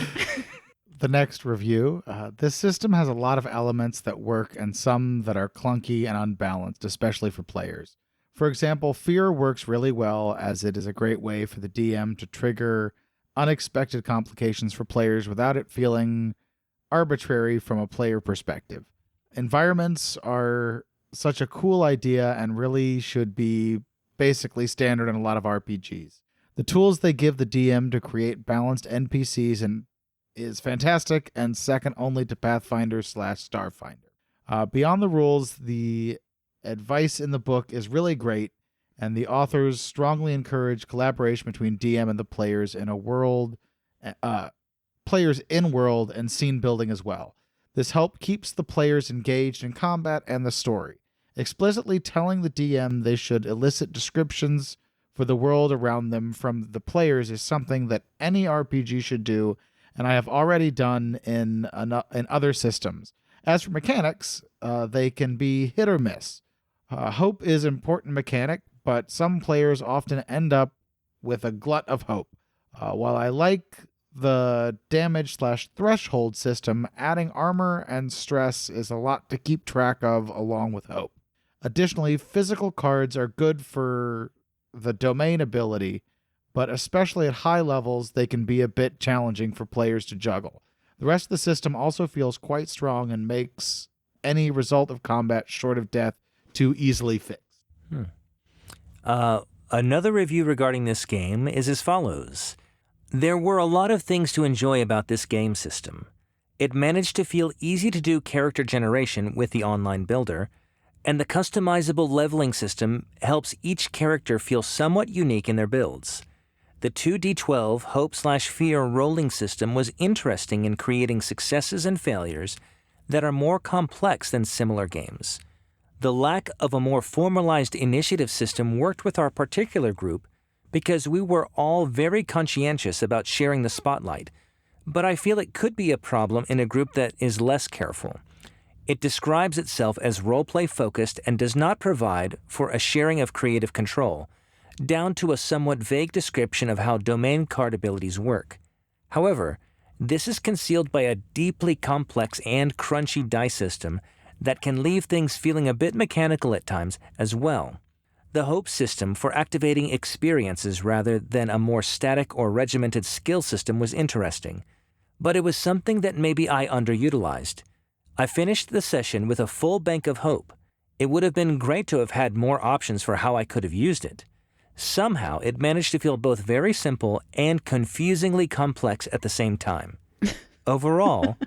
The next review. This system has a lot of elements that work and some that are clunky and unbalanced, especially for players. For example, fear works really well as it is a great way for the DM to trigger unexpected complications for players without it feeling arbitrary from a player perspective. Environments are such a cool idea and really should be basically standard in a lot of RPGs. The tools they give the DM to create balanced NPCs and is fantastic and second only to Pathfinder/Starfinder. Beyond the rules, the advice in the book is really great, and the authors strongly encourage collaboration between DM and the players in a world players in-world and scene building as well. This help keeps the players engaged in combat and the story. Explicitly telling the DM they should elicit descriptions for the world around them from the players is something that any RPG should do, and I have already done in other systems. As for mechanics, they can be hit or miss. Hope is an important mechanic, but some players often end up with a glut of hope. While I like the damage/threshold system, adding armor and stress is a lot to keep track of along with hope. Additionally, physical cards are good for the domain ability, but especially at high levels, they can be a bit challenging for players to juggle. The rest of the system also feels quite strong and makes any result of combat short of death too easily fixed. Another review regarding this game is as follows. There were a lot of things to enjoy about this game system. It managed to feel easy to do character generation with the online builder, and the customizable leveling system helps each character feel somewhat unique in their builds. The 2d12 hope/fear rolling system was interesting in creating successes and failures that are more complex than similar games. The lack of a more formalized initiative system worked with our particular group because we were all very conscientious about sharing the spotlight, but I feel it could be a problem in a group that is less careful. It describes itself as roleplay focused and does not provide for a sharing of creative control, down to a somewhat vague description of how domain card abilities work. However, this is concealed by a deeply complex and crunchy dice system that can leave things feeling a bit mechanical at times as well. The hope system for activating experiences rather than a more static or regimented skill system was interesting, but it was something that maybe I underutilized. I finished the session with a full bank of hope. It would have been great to have had more options for how I could have used it. Somehow, it managed to feel both very simple and confusingly complex at the same time. Overall,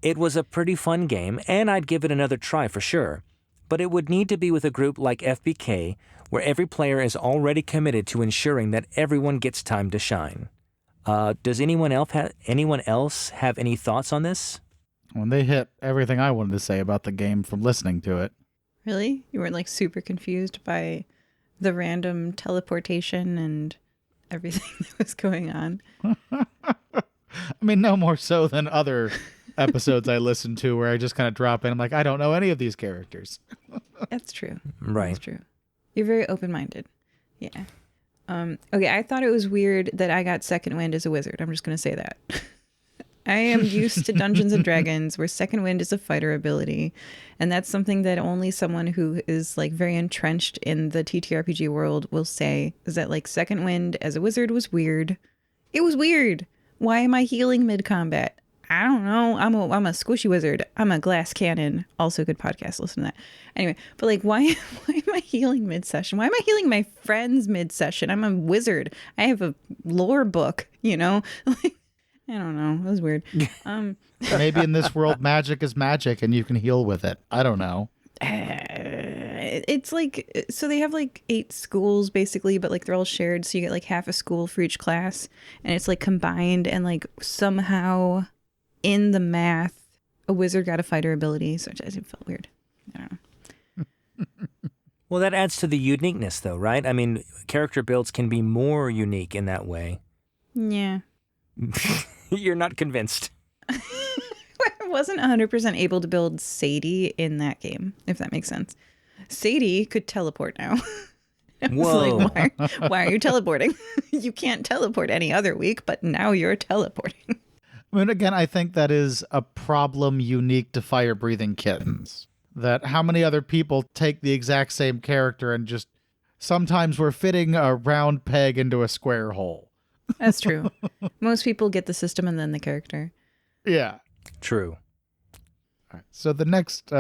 it was a pretty fun game, and I'd give it another try for sure. But it would need to be with a group like FBK, where every player is already committed to ensuring that everyone gets time to shine. Does anyone else have any thoughts on this? When they hit everything I wanted to say about the game from listening to it. Really? You weren't like super confused by the random teleportation and everything that was going on? I mean, no more so than other episodes I listened to where I just kind of drop in. I'm like, I don't know any of these characters. That's true. Right. That's true. You're very open-minded. Yeah. Okay, I thought it was weird that I got second wind as a wizard. I'm just going to say that. I am used to Dungeons and Dragons where second wind is a fighter ability. And that's something that only someone who is like very entrenched in the TTRPG world will say, is that like second wind as a wizard was weird. It was weird. Why am I healing mid-combat? I don't know. I'm a squishy wizard. I'm a glass cannon. Also good podcast. Listen to that. Anyway, but like, why am I healing mid-session? Why am I healing my friends mid-session? I'm a wizard. I have a lore book, you know? Like, I don't know. It was weird. Maybe in this world, magic is magic and you can heal with it. I don't know. It's like, so they have like 8 schools basically, but like they're all shared. So you get like half a school for each class and it's like combined, and like somehow in the math, a wizard got a fighter ability. So it felt weird. I don't know. Well, that adds to the uniqueness though, right? I mean, character builds can be more unique in that way. Yeah. You're not convinced. I wasn't 100% able to build Sadie in that game, if that makes sense. Sadie could teleport now. Whoa. Like, why are you teleporting? You can't teleport any other week, but now you're teleporting. I mean, again, I think that is a problem unique to Firebreathing Kittens. That how many other people take the exact same character and just sometimes we're fitting a round peg into a square hole. That's true. Most people get the system and then the character. Yeah. True. All right. So the next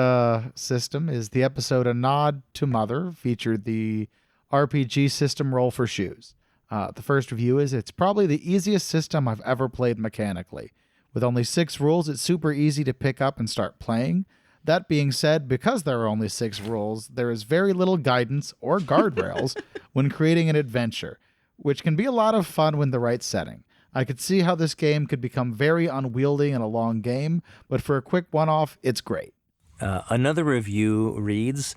system is the episode A Nod to Mother, featured the RPG system Roll for Shoes. The first review is, it's probably the easiest system I've ever played mechanically. With only 6 rules, it's super easy to pick up and start playing. That being said, because there are only 6 rules, there is very little guidance or guardrails when creating an adventure, which can be a lot of fun when the right setting. I could see how this game could become very unwieldy in a long game, but for a quick one-off, it's great. Another review reads,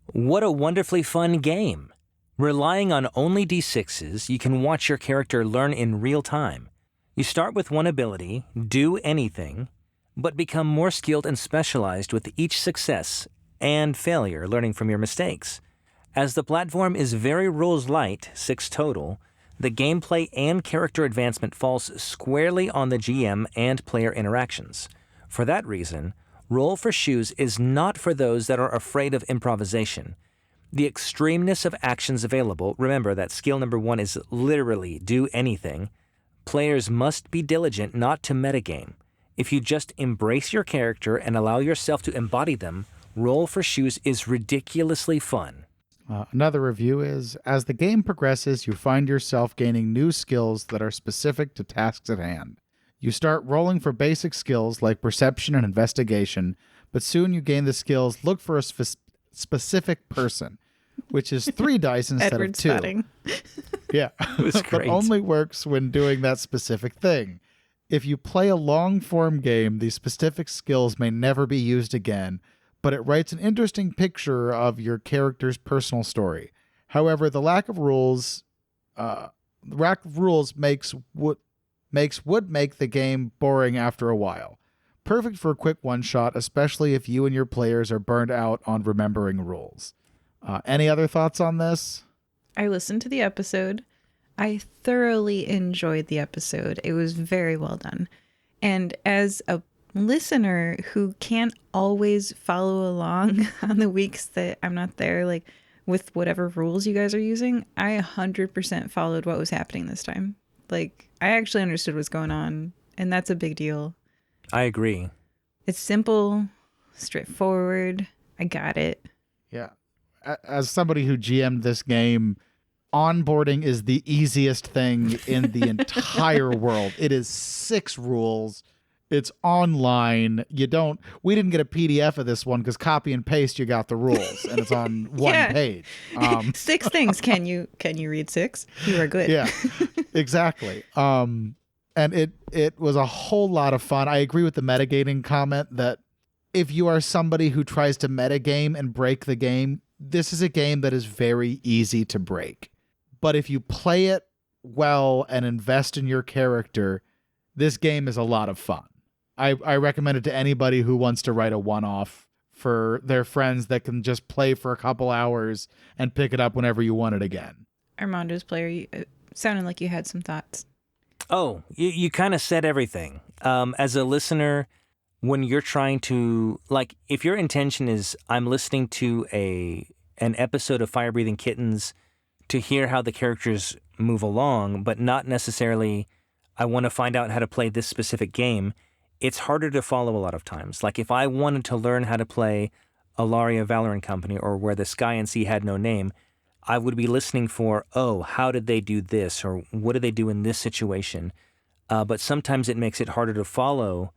"What a wonderfully fun game. Relying on only D6s, you can watch your character learn in real time. You start with one ability, do anything, but become more skilled and specialized with each success and failure, learning from your mistakes. As the platform is very rules light, 6 total, the gameplay and character advancement falls squarely on the GM and player interactions. For that reason, Roll for Shoes is not for those that are afraid of improvisation. The extremeness of actions available, remember that skill number 1 is literally do anything. Players must be diligent not to metagame. If you just embrace your character and allow yourself to embody them, Roll for Shoes is ridiculously fun." Another review is, as the game progresses, you find yourself gaining new skills that are specific to tasks at hand. You start rolling for basic skills like perception and investigation, but soon you gain the skills look for a specific person, which is 3 dice instead Edward of 2. spotting. Yeah, It was great. but only works when doing that specific thing. If you play a long-form game, these specific skills may never be used again, but it writes an interesting picture of your character's personal story. However, the lack of rules would make the game boring after a while. Perfect for a quick one-shot, especially if you and your players are burned out on remembering rules. Any other thoughts on this? I listened to the episode. I thoroughly enjoyed the episode. It was very well done. And as a listener who can't always follow along on the weeks that I'm not there, like with whatever rules you guys are using, I 100% followed what was happening this time. Like, I actually understood what's going on, and that's a big deal. I agree. It's simple, straightforward. I got it. Yeah. As somebody who GM'd this game, onboarding is the easiest thing in the entire world. It is 6 rules. It's online. We didn't get a PDF of this one because copy and paste, you got the rules, and it's on one Yeah. page. 6 things. Can you read 6? You are good. Yeah, exactly. And it was a whole lot of fun. I agree with the metagaming comment that if you are somebody who tries to metagame and break the game, this is a game that is very easy to break. But if you play it well and invest in your character, this game is a lot of fun. I recommend it to anybody who wants to write a one-off for their friends that can just play for a couple hours and pick it up whenever you want it again. Armando's player, it sounded like you had some thoughts. Oh, you kind of said everything. As a listener, when you're trying to, like, if your intention is I'm listening to an episode of Firebreathing Kittens to hear how the characters move along, but not necessarily I want to find out how to play this specific game, it's harder to follow a lot of times. Like if I wanted to learn how to play Alaria Valor and Company or Where the Sky and Sea Had No Name, I would be listening for, oh, how did they do this? Or what did they do in this situation? But sometimes it makes it harder to follow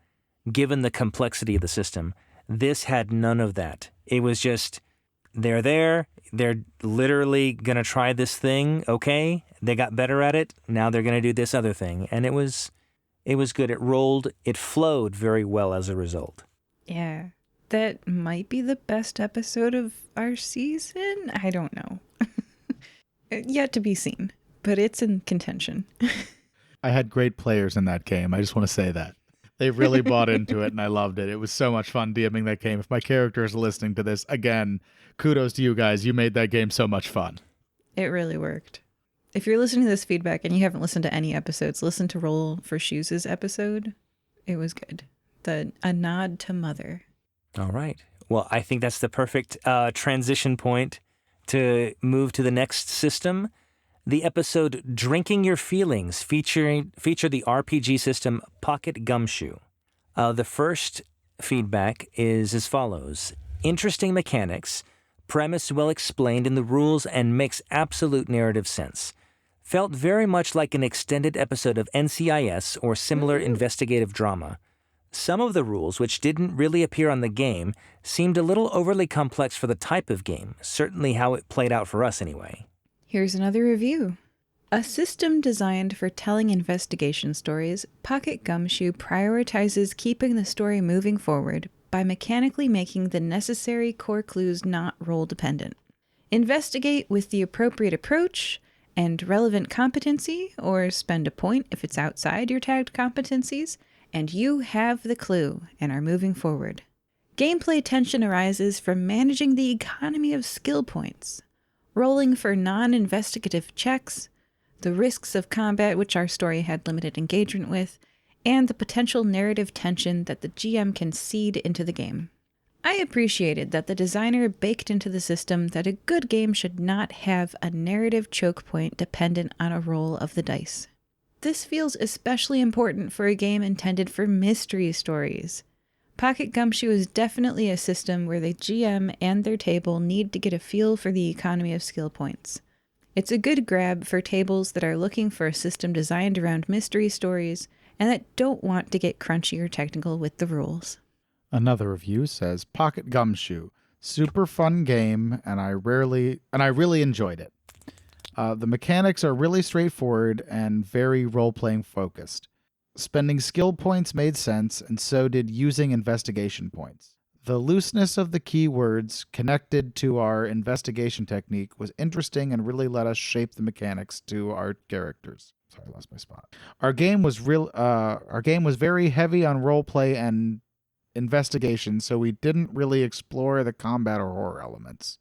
given the complexity of the system. This had none of that. It was just, they're there. They're literally going to try this thing. Okay. They got better at it. Now they're going to do this other thing. And it was good. It rolled. It flowed very well as a result. Yeah. That might be the best episode of our season. I don't know. Yet to be seen, but it's in contention. I had great players in that game. I just want to say that. They really bought into it, and I loved it. It was so much fun DMing that game. If my character is listening to this, again, kudos to you guys. You made that game so much fun. It really worked. If you're listening to this feedback and you haven't listened to any episodes, listen to Roll for Shoes' episode. It was good. A nod to Mother. All right. Well, I think that's the perfect transition point to move to the next system. The episode Drinking Your Feelings feature the RPG system Pocket Gumshoe. The first feedback is as follows. Interesting mechanics, premise well explained in the rules and makes absolute narrative sense. Felt very much like an extended episode of NCIS or similar investigative drama. Some of the rules, which didn't really appear on the game, seemed a little overly complex for the type of game, certainly how it played out for us anyway. Here's another review. A system designed for telling investigation stories, Pocket Gumshoe prioritizes keeping the story moving forward by mechanically making the necessary core clues not role-dependent. Investigate with the appropriate approach and relevant competency, or spend a point if it's outside your tagged competencies, and you have the clue and are moving forward. Gameplay tension arises from managing the economy of skill points, rolling for non-investigative checks, the risks of combat which our story had limited engagement with, and the potential narrative tension that the GM can seed into the game. I appreciated that the designer baked into the system that a good game should not have a narrative choke point dependent on a roll of the dice. This feels especially important for a game intended for mystery stories. Pocket Gumshoe is definitely a system where the GM and their table need to get a feel for the economy of skill points. It's a good grab for tables that are looking for a system designed around mystery stories and that don't want to get crunchy or technical with the rules. Another review says, Pocket Gumshoe, super fun game, and I really enjoyed it. The mechanics are really straightforward and very role-playing focused. Spending skill points made sense, and so did using investigation points. The looseness of the keywords connected to our investigation technique was interesting and really let us shape the mechanics to our characters. Sorry, I lost my spot. Our game was very heavy on roleplay and investigation, so we didn't really explore the combat or horror elements.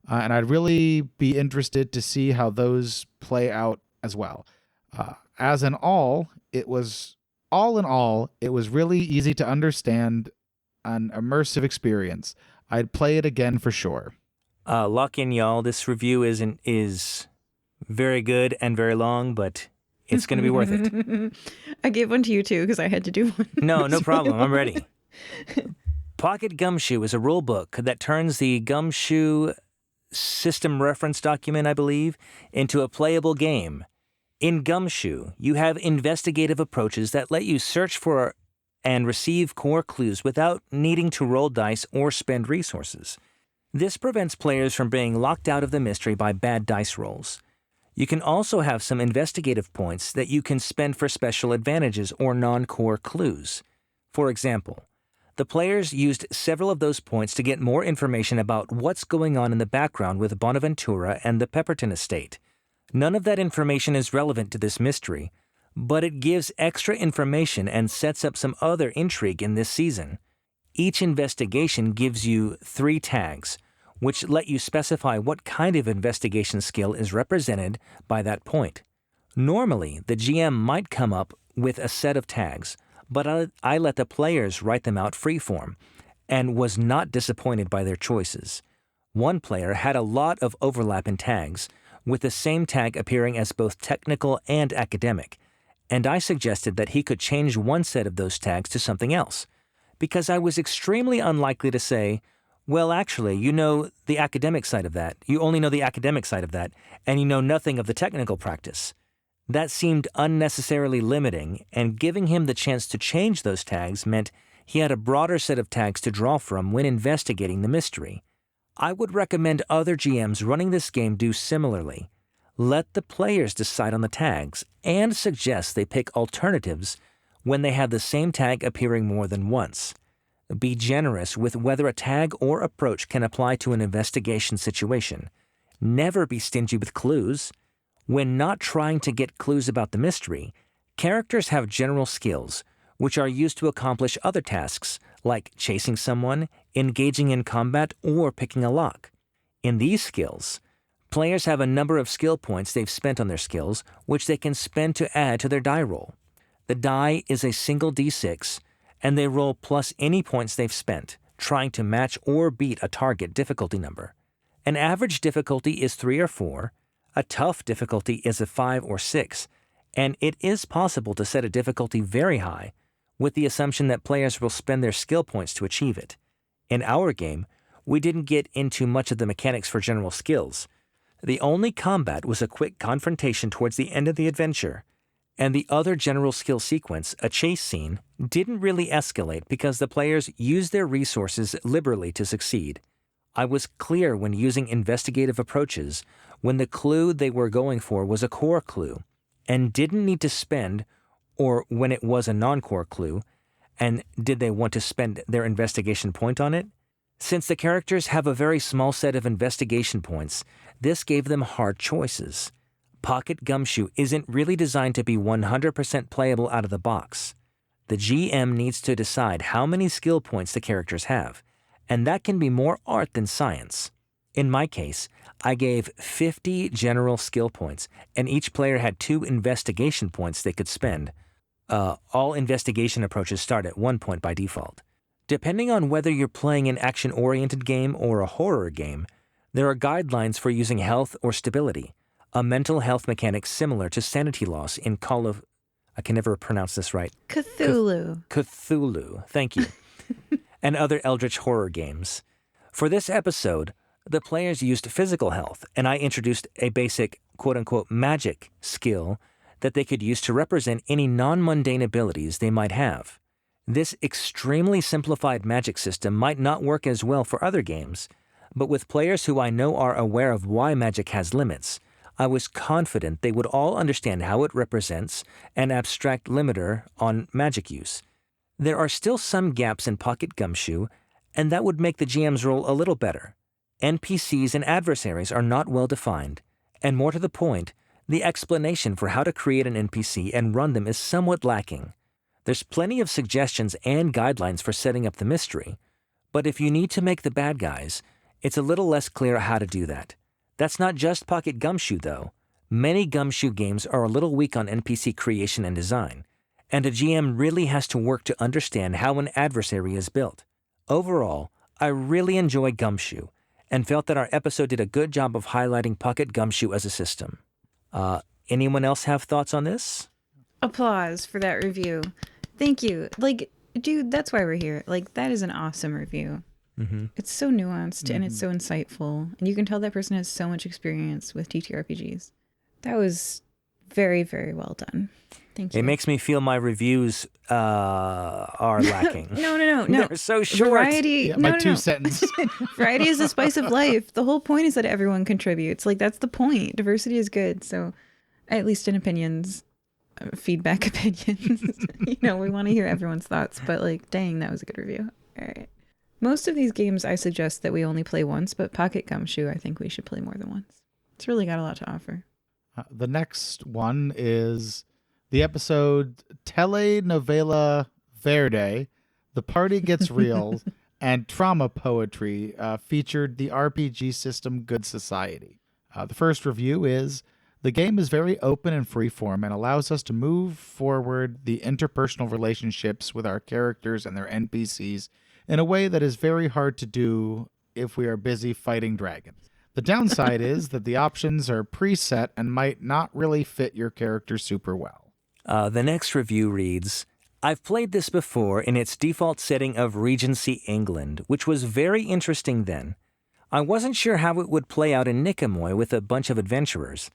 And I'd really be interested to see how those play out as well. All in all, it was really easy to understand, an immersive experience. I'd play it again for sure. Lock in, y'all. This review is very good and very long, but it's going to be worth it. I gave one to you too because I had to do one. No problem. I'm ready. Pocket Gumshoe is a rule book that turns the Gumshoe system reference document, I believe, into a playable game. In Gumshoe, you have investigative approaches that let you search for and receive core clues without needing to roll dice or spend resources. This prevents players from being locked out of the mystery by bad dice rolls. You can also have some investigative points that you can spend for special advantages or non-core clues. For example, the players used several of those points to get more information about what's going on in the background with Bonaventura and the Pepperton estate. None of that information is relevant to this mystery, but it gives extra information and sets up some other intrigue in this season. Each investigation gives you 3 tags, which let you specify what kind of investigation skill is represented by that point. Normally, the GM might come up with a set of tags, but I let the players write them out freeform, and was not disappointed by their choices. One player had a lot of overlap in tags, with the same tag appearing as both technical and academic, and I suggested that he could change one set of those tags to something else, because I was extremely unlikely to say, well, actually, you know the academic side of that, you only know the academic side of that, and you know nothing of the technical practice. That seemed unnecessarily limiting, and giving him the chance to change those tags meant he had a broader set of tags to draw from when investigating the mystery. I would recommend other GMs running this game do similarly. Let the players decide on the tags, and suggest they pick alternatives when they have the same tag appearing more than once. Be generous with whether a tag or approach can apply to an investigation situation. Never be stingy with clues. When not trying to get clues about the mystery, characters have general skills, which are used to accomplish other tasks, like chasing someone, engaging in combat, or picking a lock. In these skills, players have a number of skill points they've spent on their skills, which they can spend to add to their die roll. The die is a single d6, and they roll plus any points they've spent, trying to match or beat a target difficulty number. An average difficulty is 3 or 4, a tough difficulty is a 5 or 6, and it is possible to set a difficulty very high, with the assumption that players will spend their skill points to achieve it. In our game, we didn't get into much of the mechanics for general skills. The only combat was a quick confrontation towards the end of the adventure, and the other general skill sequence, a chase scene, didn't really escalate because the players used their resources liberally to succeed. I was clear when using investigative approaches when the clue they were going for was a core clue and didn't need to spend, or when it was a non-core clue, and did they want to spend their investigation point on it? Since the characters have a very small set of investigation points, this gave them hard choices. Pocket Gumshoe isn't really designed to be 100% playable out of the box. The GM needs to decide how many skill points the characters have, and that can be more art than science. In my case, I gave 50 general skill points, and each player had 2 investigation points they could spend. All investigation approaches start at 1 point by default. Depending on whether you're playing an action-oriented game or a horror game, there are guidelines for using health or stability, a mental health mechanic similar to sanity loss in Call of... I can never pronounce this right. Cthulhu. Cthulhu, thank you. And other eldritch horror games. For this episode, the players used physical health, and I introduced a basic quote-unquote magic skill that they could use to represent any non-mundane abilities they might have. This extremely simplified magic system might not work as well for other games, but with players who I know are aware of why magic has limits, I was confident they would all understand how it represents an abstract limiter on magic use. There are still some gaps in Pocket Gumshoe, and that would make the GM's role a little better. NPCs and adversaries are not well defined, and more to the point, the explanation for how to create an NPC and run them is somewhat lacking. There's plenty of suggestions and guidelines for setting up the mystery, but if you need to make the bad guys, it's a little less clear how to do that. That's not just Pocket Gumshoe, though. Many Gumshoe games are a little weak on NPC creation and design, and a GM really has to work to understand how an adversary is built. Overall, I really enjoy Gumshoe, and felt that our episode did a good job of highlighting Pocket Gumshoe as a system. Anyone else have thoughts on this? Applause for that review. Thank you. Like, dude, that's why we're here. Like, that is an awesome review. Mm-hmm. It's so nuanced and it's so insightful. And you can tell that person has so much experience with TTRPGs. That was very, very well done. Thank you. It makes me feel my reviews are lacking. No. They're so short. Variety. Yeah, my 2 sentences. Variety is the spice of life. The whole point is that everyone contributes. Like, that's the point. Diversity is good. So, at least in opinions, feedback opinions, we want to hear everyone's thoughts. But, like, dang, that was a good review. All right. Most of these games, I suggest that we only play once, but Pocket Gumshoe, I think we should play more than once. It's really got a lot to offer. The next one is the episode Telenovela Verde, The Party Gets Real, and Trauma Poetry featured the RPG system Good Society. The first review is, the game is very open and freeform and allows us to move forward the interpersonal relationships with our characters and their NPCs in a way that is very hard to do if we are busy fighting dragons. The downside is that the options are preset and might not really fit your character super well. The next review reads, I've played this before in its default setting of Regency England, which was very interesting then. I wasn't sure how it would play out in Nicomoy with a bunch of adventurers.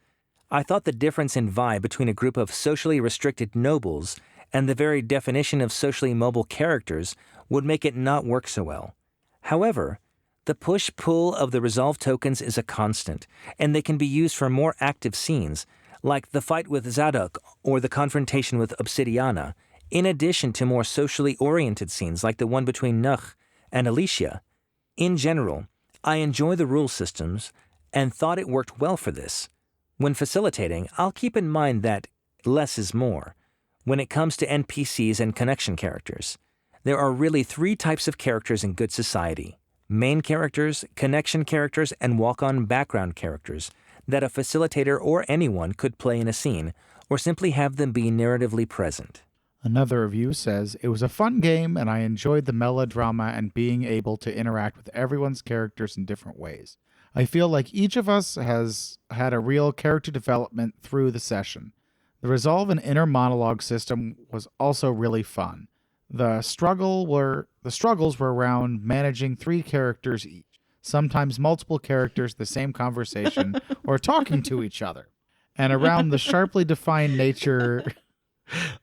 I thought the difference in vibe between a group of socially restricted nobles and the very definition of socially mobile characters would make it not work so well. However, the push-pull of the resolve tokens is a constant, and they can be used for more active scenes, like the fight with Zadok or the confrontation with Obsidiana, in addition to more socially oriented scenes like the one between Nuch and Alicia. In general, I enjoy the rule systems and thought it worked well for this. When facilitating, I'll keep in mind that less is more when it comes to NPCs and connection characters. There are really 3 types of characters in Good Society: main characters, connection characters, and walk-on background characters that a facilitator or anyone could play in a scene, or simply have them be narratively present. Another review says, it was a fun game and I enjoyed the melodrama and being able to interact with everyone's characters in different ways. I feel like each of us has had a real character development through the session. The resolve and inner monologue system was also really fun. The struggles were around managing 3 characters each, sometimes multiple characters, the same conversation, or talking to each other, and around the sharply defined nature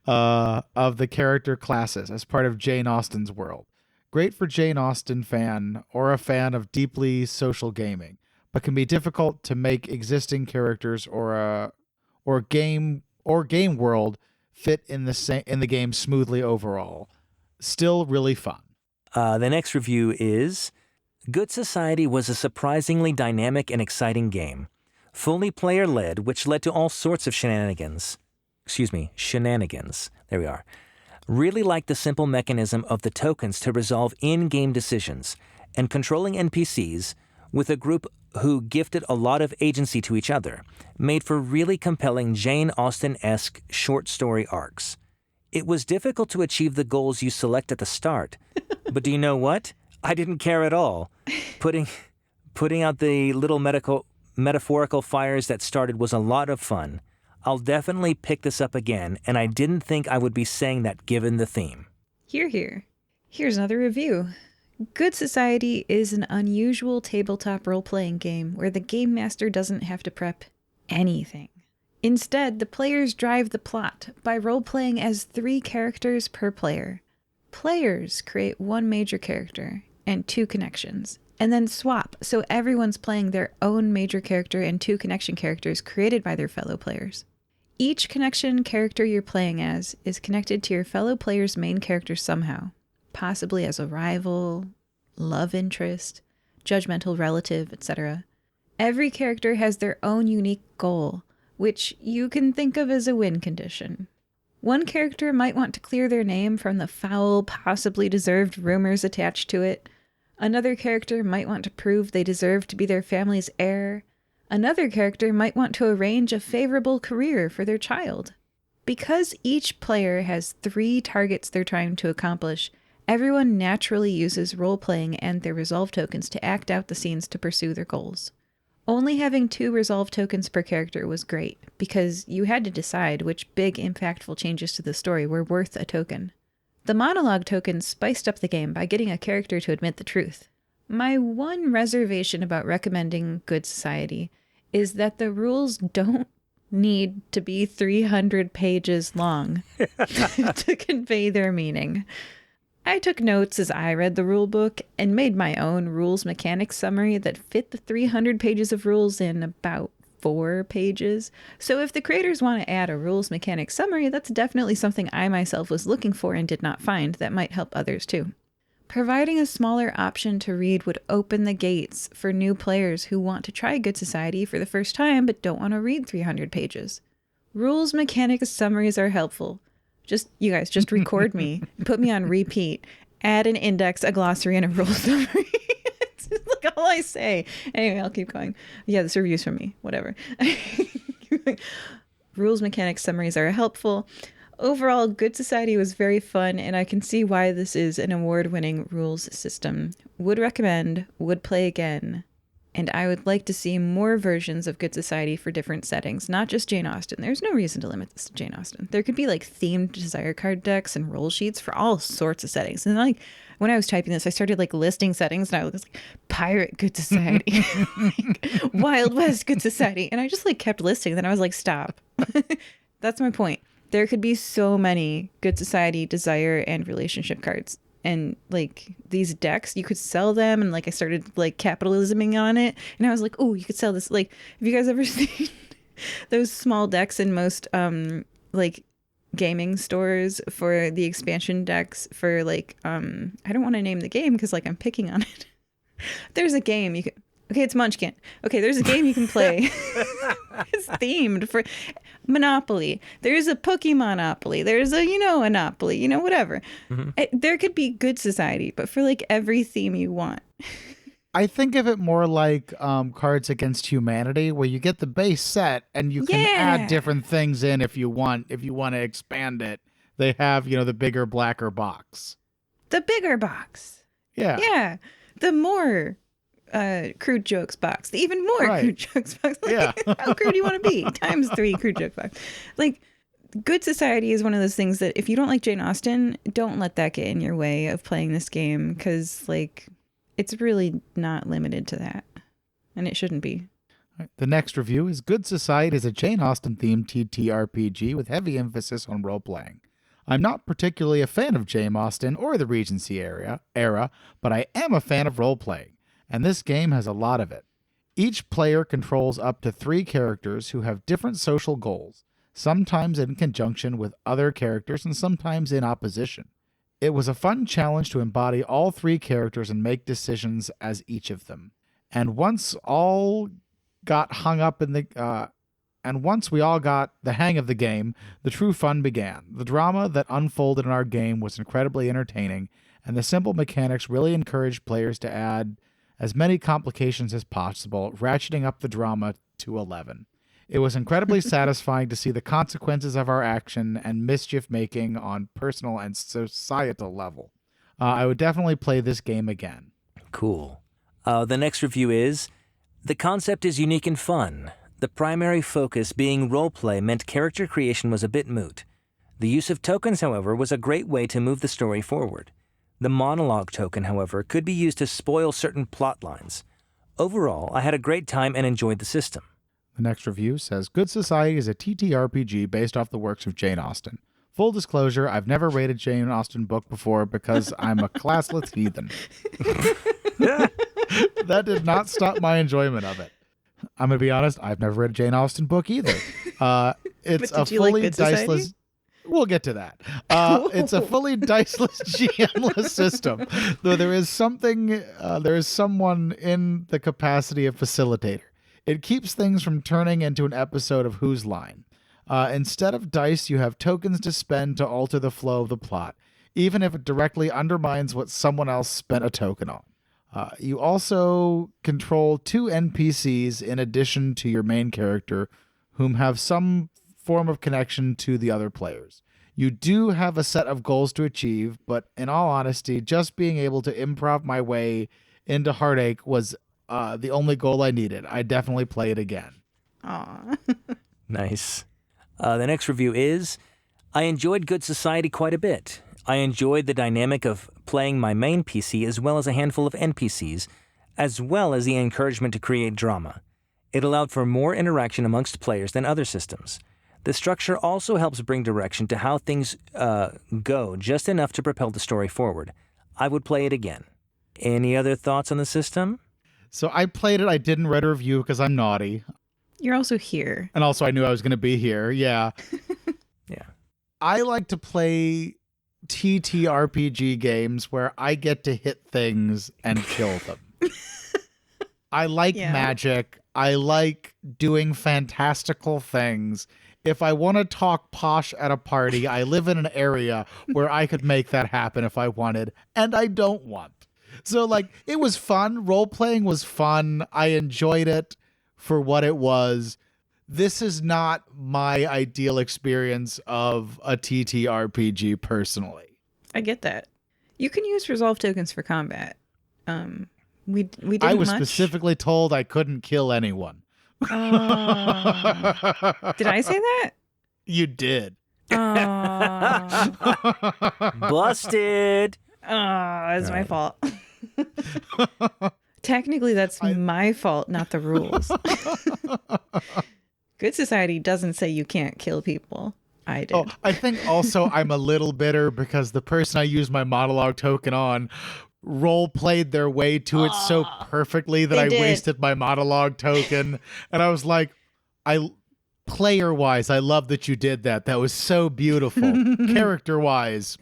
of the character classes as part of Jane Austen's world. Great for Jane Austen fan or a fan of deeply social gaming, but can be difficult to make existing characters or game world fit in the game smoothly overall. Still really fun. The next review is, Good Society was a surprisingly dynamic and exciting game. Fully player-led, which led to all sorts of shenanigans. There we are. Really liked the simple mechanism of the tokens to resolve in-game decisions and controlling NPCs with a group who gifted a lot of agency to each other, made for really compelling Jane Austen-esque short story arcs. It was difficult to achieve the goals you select at the start, but do you know what? I didn't care at all. Putting out the little metaphorical fires that started was a lot of fun. I'll definitely pick this up again, and I didn't think I would be saying that given the theme. Hear, hear. Here's another review. Good Society is an unusual tabletop role-playing game where the game master doesn't have to prep anything. Instead, the players drive the plot by role-playing as 3 characters per player. Players create 1 major character and 2 connections, and then swap, so everyone's playing their own major character and 2 connection characters created by their fellow players. Each connection character you're playing as is connected to your fellow player's main character somehow, possibly as a rival, love interest, judgmental relative, etc. Every character has their own unique goal, which you can think of as a win condition. One character might want to clear their name from the foul, possibly deserved rumors attached to it. Another character might want to prove they deserve to be their family's heir. Another character might want to arrange a favorable career for their child. Because each player has 3 targets they're trying to accomplish, everyone naturally uses role-playing and their resolve tokens to act out the scenes to pursue their goals. Only having 2 resolve tokens per character was great, because you had to decide which big, impactful changes to the story were worth a token. The monologue tokens spiced up the game by getting a character to admit the truth. My one reservation about recommending Good Society is that the rules don't need to be 300 pages long to convey their meaning. I took notes as I read the rule book and made my own rules mechanics summary that fit the 300 pages of rules in about 4 pages. So if the creators want to add a rules mechanics summary, that's definitely something I myself was looking for and did not find that might help others too. Providing a smaller option to read would open the gates for new players who want to try Good Society for the first time but don't want to read 300 pages. Rules mechanics summaries are helpful. You guys, just record me, put me on repeat, add an index, a glossary, and a rule summary. It's like all I say. Anyway, I'll keep going. Yeah, this review's from me. Whatever. Rules mechanics summaries are helpful. Overall, Good Society was very fun, and I can see why this is an award-winning rules system. Would recommend, would play again. And I would like to see more versions of Good Society for different settings, not just Jane Austen. There's no reason to limit this to Jane Austen. There could be like themed desire card decks and roll sheets for all sorts of settings. And like when I was typing this, I started like listing settings, and I was like, Pirate Good Society, like, Wild West Good Society. And I just like kept listing. Then I was like, stop. That's my point. There could be so many Good Society, desire, and relationship cards. And like these decks, you could sell them, and like I started like capitalisming on it, and I was like, oh, you could sell this. Like, have you guys ever seen those small decks in most like gaming stores for the expansion decks for like I don't want to name the game because like I'm picking on it. There's a game you can. Okay, it's Munchkin. Okay, there's a game you can play. It's themed for Monopoly. There's a Pokemonopoly. There's a, Monopoly, whatever. Mm-hmm. There could be Good Society, but for like every theme you want. I think of it more like Cards Against Humanity, where you get the base set and you can add different things in if you want to expand it. They have, the bigger, blacker box. The bigger box. Yeah. Yeah. The more crude jokes box, the even more crude jokes box. Like, yeah. How crude do you want to be? Times 3 crude joke box. Like, Good Society is one of those things that if you don't like Jane Austen, don't let that get in your way of playing this game, because like it's really not limited to that, and it shouldn't be. The next review is Good Society is a Jane Austen themed TTRPG with heavy emphasis on role playing. I'm not particularly a fan of Jane Austen or the Regency era, but I am a fan of role-playing, and this game has a lot of it. Each player controls up to 3 characters who have different social goals, sometimes in conjunction with other characters and sometimes in opposition. It was a fun challenge to embody all 3 characters and make decisions as each of them. And once we all got the hang of the game, the true fun began. The drama that unfolded in our game was incredibly entertaining, and the simple mechanics really encouraged players to add as many complications as possible, ratcheting up the drama to 11. It was incredibly satisfying to see the consequences of our action and mischief-making on personal and societal level. I would definitely play this game again. Cool. The next review is, the concept is unique and fun. The primary focus being roleplay meant character creation was a bit moot. The use of tokens, however, was a great way to move the story forward. The monologue token, however, could be used to spoil certain plot lines. Overall, I had a great time and enjoyed the system. The next review says, Good Society is a TTRPG based off the works of Jane Austen. Full disclosure, I've never read a Jane Austen book before because I'm a classless heathen. That did not stop my enjoyment of it. I'm going to be honest, I've never read a Jane Austen book either. It's a fully diceless... We'll get to that. It's a fully diceless, GM-less system, though there is someone in the capacity of facilitator. It keeps things from turning into an episode of Whose Line. Instead of dice, you have tokens to spend to alter the flow of the plot, even if it directly undermines what someone else spent a token on. You also control 2 NPCs in addition to your main character, whom have some form of connection to the other players. You do have a set of goals to achieve, but in all honesty, just being able to improv my way into heartache was the only goal I needed. I definitely play it again. Aw. Nice. The next review is, I enjoyed Good Society quite a bit. I enjoyed the dynamic of playing my main PC as well as a handful of NPCs, as well as the encouragement to create drama. It allowed for more interaction amongst players than other systems. The structure also helps bring direction to how things go, just enough to propel the story forward. I would play it again. Any other thoughts on the system? So I played it. I didn't read a review because I'm naughty. You're also here. And also I knew I was going to be here. Yeah. Yeah. I like to play TTRPG games where I get to hit things and kill them. I like magic. I like doing fantastical things. If I want to talk posh at a party, I live in an area where I could make that happen if I wanted, and I don't want. So, like, it was fun. Role-playing was fun. I enjoyed it for what it was. This is not my ideal experience of a TTRPG personally. I get that. You can use resolve tokens for combat. We didn't I was much. specifically told I couldn't kill anyone. Did I say that? You did. Busted. It's my fault. Technically, that's my fault, not the rules. Good Society doesn't say you can't kill people. I did. Oh, I think also I'm a little bitter because the person I used my monologue token on role played their way to it so perfectly that I wasted my monologue token. And I was like, player wise, I love that you did that. That was so beautiful. Character wise,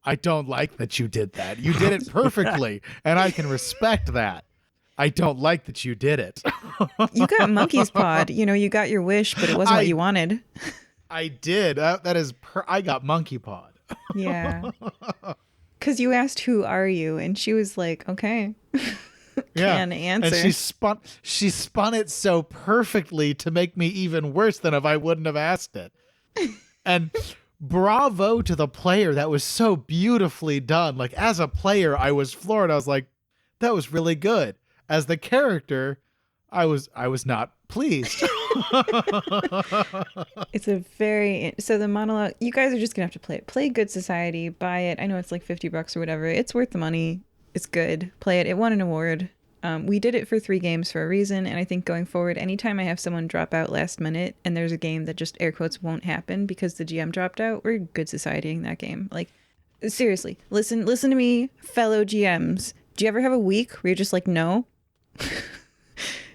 I don't like that you did that. You did it perfectly, and I can respect that. I don't like that you did it. You got monkey's pod. You got your wish, but it wasn't what you wanted. I did. I got monkey pod. Yeah. Because you asked, who are you? And she was like, okay. Can answer. And she spun it so perfectly to make me even worse than if I wouldn't have asked it. And bravo to the player. That was so beautifully done. Like, as a player, I was floored. I was like, that was really good. As the character, I was not pleased. So the monologue, you guys are just gonna have to play it. Play Good Society, buy it. I know it's like $50 or whatever. It's worth the money. It's good. Play it. It won an award. We did it for 3 games for a reason, and I think going forward, anytime I have someone drop out last minute and there's a game that just air quotes won't happen because the GM dropped out, we're good societying that game. Like, seriously, listen to me, fellow GMs. Do you ever have a week where you're just like, no? Do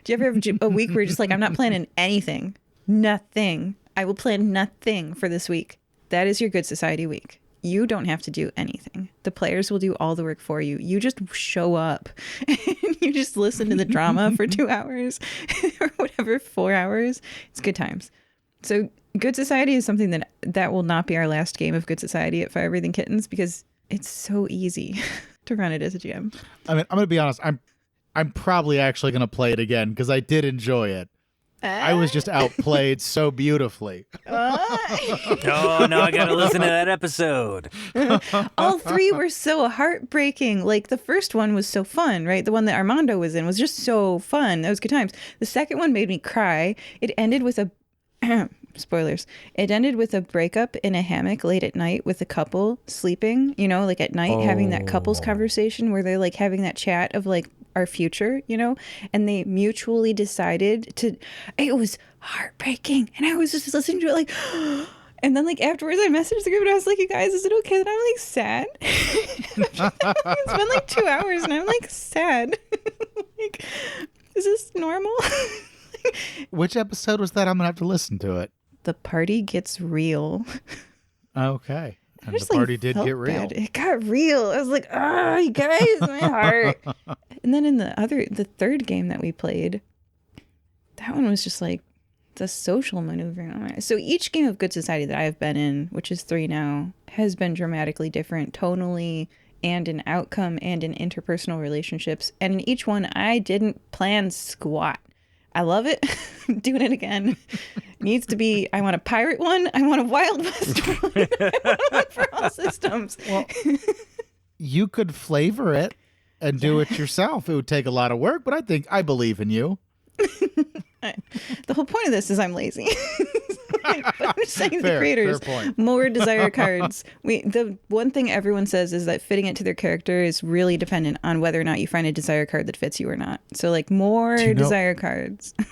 you ever have a week where you're just like, I'm not planning anything? Nothing. I will plan nothing for this week. That is your good society week. You don't have to do anything. The players will do all the work for you. You just show up and you just listen to the drama for 2 hours or whatever, 4 hours. It's good times. So Good Society is something that will not be our last game of Good Society at Firebreathing Kittens because it's so easy to run it as a GM. I mean, I'm going to be honest. I'm probably actually going to play it again because I did enjoy it. I was just outplayed so beautifully. Oh, no, I got to listen to that episode. All 3 were so heartbreaking. Like, the first one was so fun, right? The one that Armando was in was just so fun. That was good times. The second one made me cry. It ended with a... spoilers. It ended with a breakup in a hammock late at night with a couple sleeping, you know, like at night, having that couples conversation where they're like having that chat of like our future, you know, and they mutually decided to, it was heartbreaking. And I was just listening to it like, and then like afterwards I messaged the group and I was like, you guys, is it okay that I'm like sad? It's been like 2 hours and I'm like sad. Like, is this normal? Which episode was that? I'm going to have to listen to it. The party gets real. Okay. And just, the party like, did felt get real. bad. It got real. I was like, oh, you guys, my heart. And then in the third game that we played, that one was just like the social maneuvering. So each game of Good Society that I've been in, which is 3 now, has been dramatically different tonally and in outcome and in interpersonal relationships. And in each one, I didn't plan squat. I love it. I'm doing it again. Needs to be, I want a pirate one. I want a Wild West one. I want one for all systems. Well, you could flavor it and do it yourself. It would take a lot of work, but I believe in you. The whole point of this is I'm lazy. But I'm just saying to the Fair creators, point. more desire cards. The one thing everyone says is that fitting it to their character is really dependent on whether or not you find a desire card that fits you or not. So like more desire cards. Do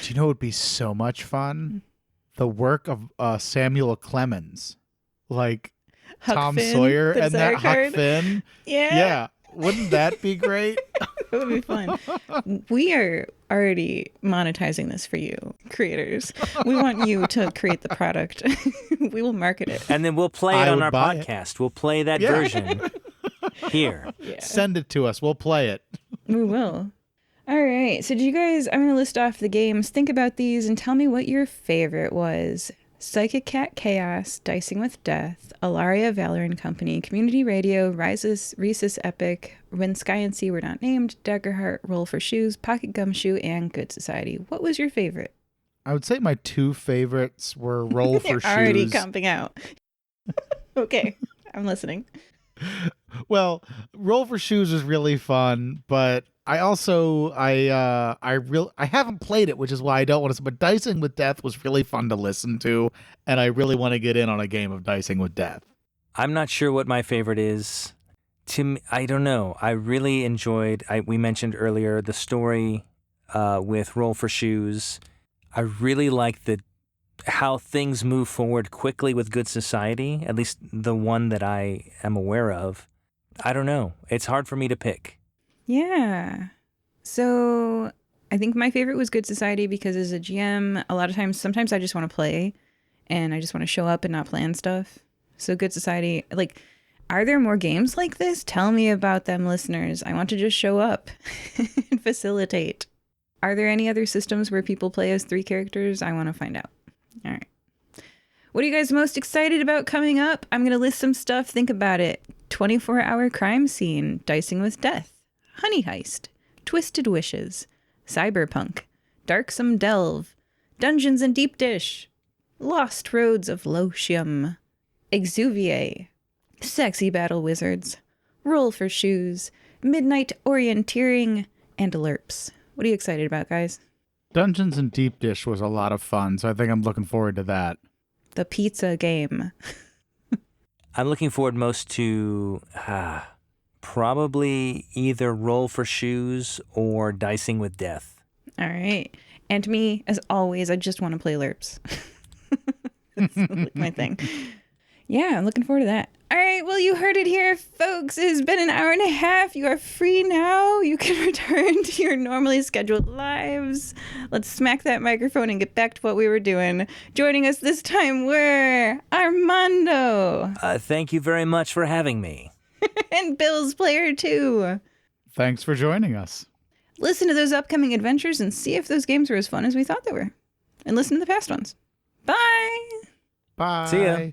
you know what would be so much fun? The work of Samuel Clemens. Like Huck Tom Finn, Sawyer the and that desire card. Huck Finn. Yeah. Yeah. Wouldn't that be great? It would be fun. We are already monetizing this for you, creators. We want you to create the product. We will market it. And then we'll play it I on would our buy it. podcast. We'll play that version here. Yeah. Send it to us. We'll play it. We will. All right. So, I'm going to list off the games. Think about these and tell me what your favorite was. Psychic Cat Chaos, Dicing with Death, Alaria Valor and Company, Community Radio, Risus Epic, When Sky and Sea Were Not Named, Daggerheart, Roll for Shoes, Pocket Gumshoe, and Good Society. What was your favorite? I would say my 2 favorites were Roll for Shoes. Already comping out. Okay, I'm listening. Well, Roll for Shoes is really fun, but I also I haven't played it, which is why I don't want to. But Dicing with Death was really fun to listen to, and I really want to get in on a game of Dicing with Death. I'm not sure what my favorite is. To me, I don't know. I really enjoyed. We mentioned earlier the story with Roll for Shoes. I really like how things move forward quickly with Good Society. At least the one that I am aware of. I don't know. It's hard for me to pick. Yeah. So I think my favorite was Good Society because as a GM, sometimes I just want to play and I just want to show up and not plan stuff. So Good Society, like, are there more games like this? Tell me about them, listeners. I want to just show up and facilitate. Are there any other systems where people play as 3 characters? I want to find out. All right. What are you guys most excited about coming up? I'm going to list some stuff. Think about it. 24-hour crime scene, Dicing with Death, Honey Heist, Twisted Wishes, Cyberpunk, Darksome Delve, Dungeons and Deep Dish, Lost Roads of Loshium, Exuviae, Sexy Battle Wizards, Roll for Shoes, Midnight Orienteering, and Lerps. What are you excited about, guys? Dungeons and Deep Dish was a lot of fun, so I think I'm looking forward to that. The pizza game. I'm looking forward most to Probably either roll for shoes or dicing with death. All right. And me, as always, I just want to play LERPs. That's like my thing. Yeah, I'm looking forward to that. All right, well, you heard it here, folks. It has been an hour and a half. You are free now. You can return to your normally scheduled lives. Let's smack that microphone and get back to what we were doing. Joining us this time were Armando. Thank you very much for having me. And Bill's Player 2. Thanks for joining us. Listen to those upcoming adventures and see if those games were as fun as we thought they were. And listen to the past ones. Bye! Bye. See ya.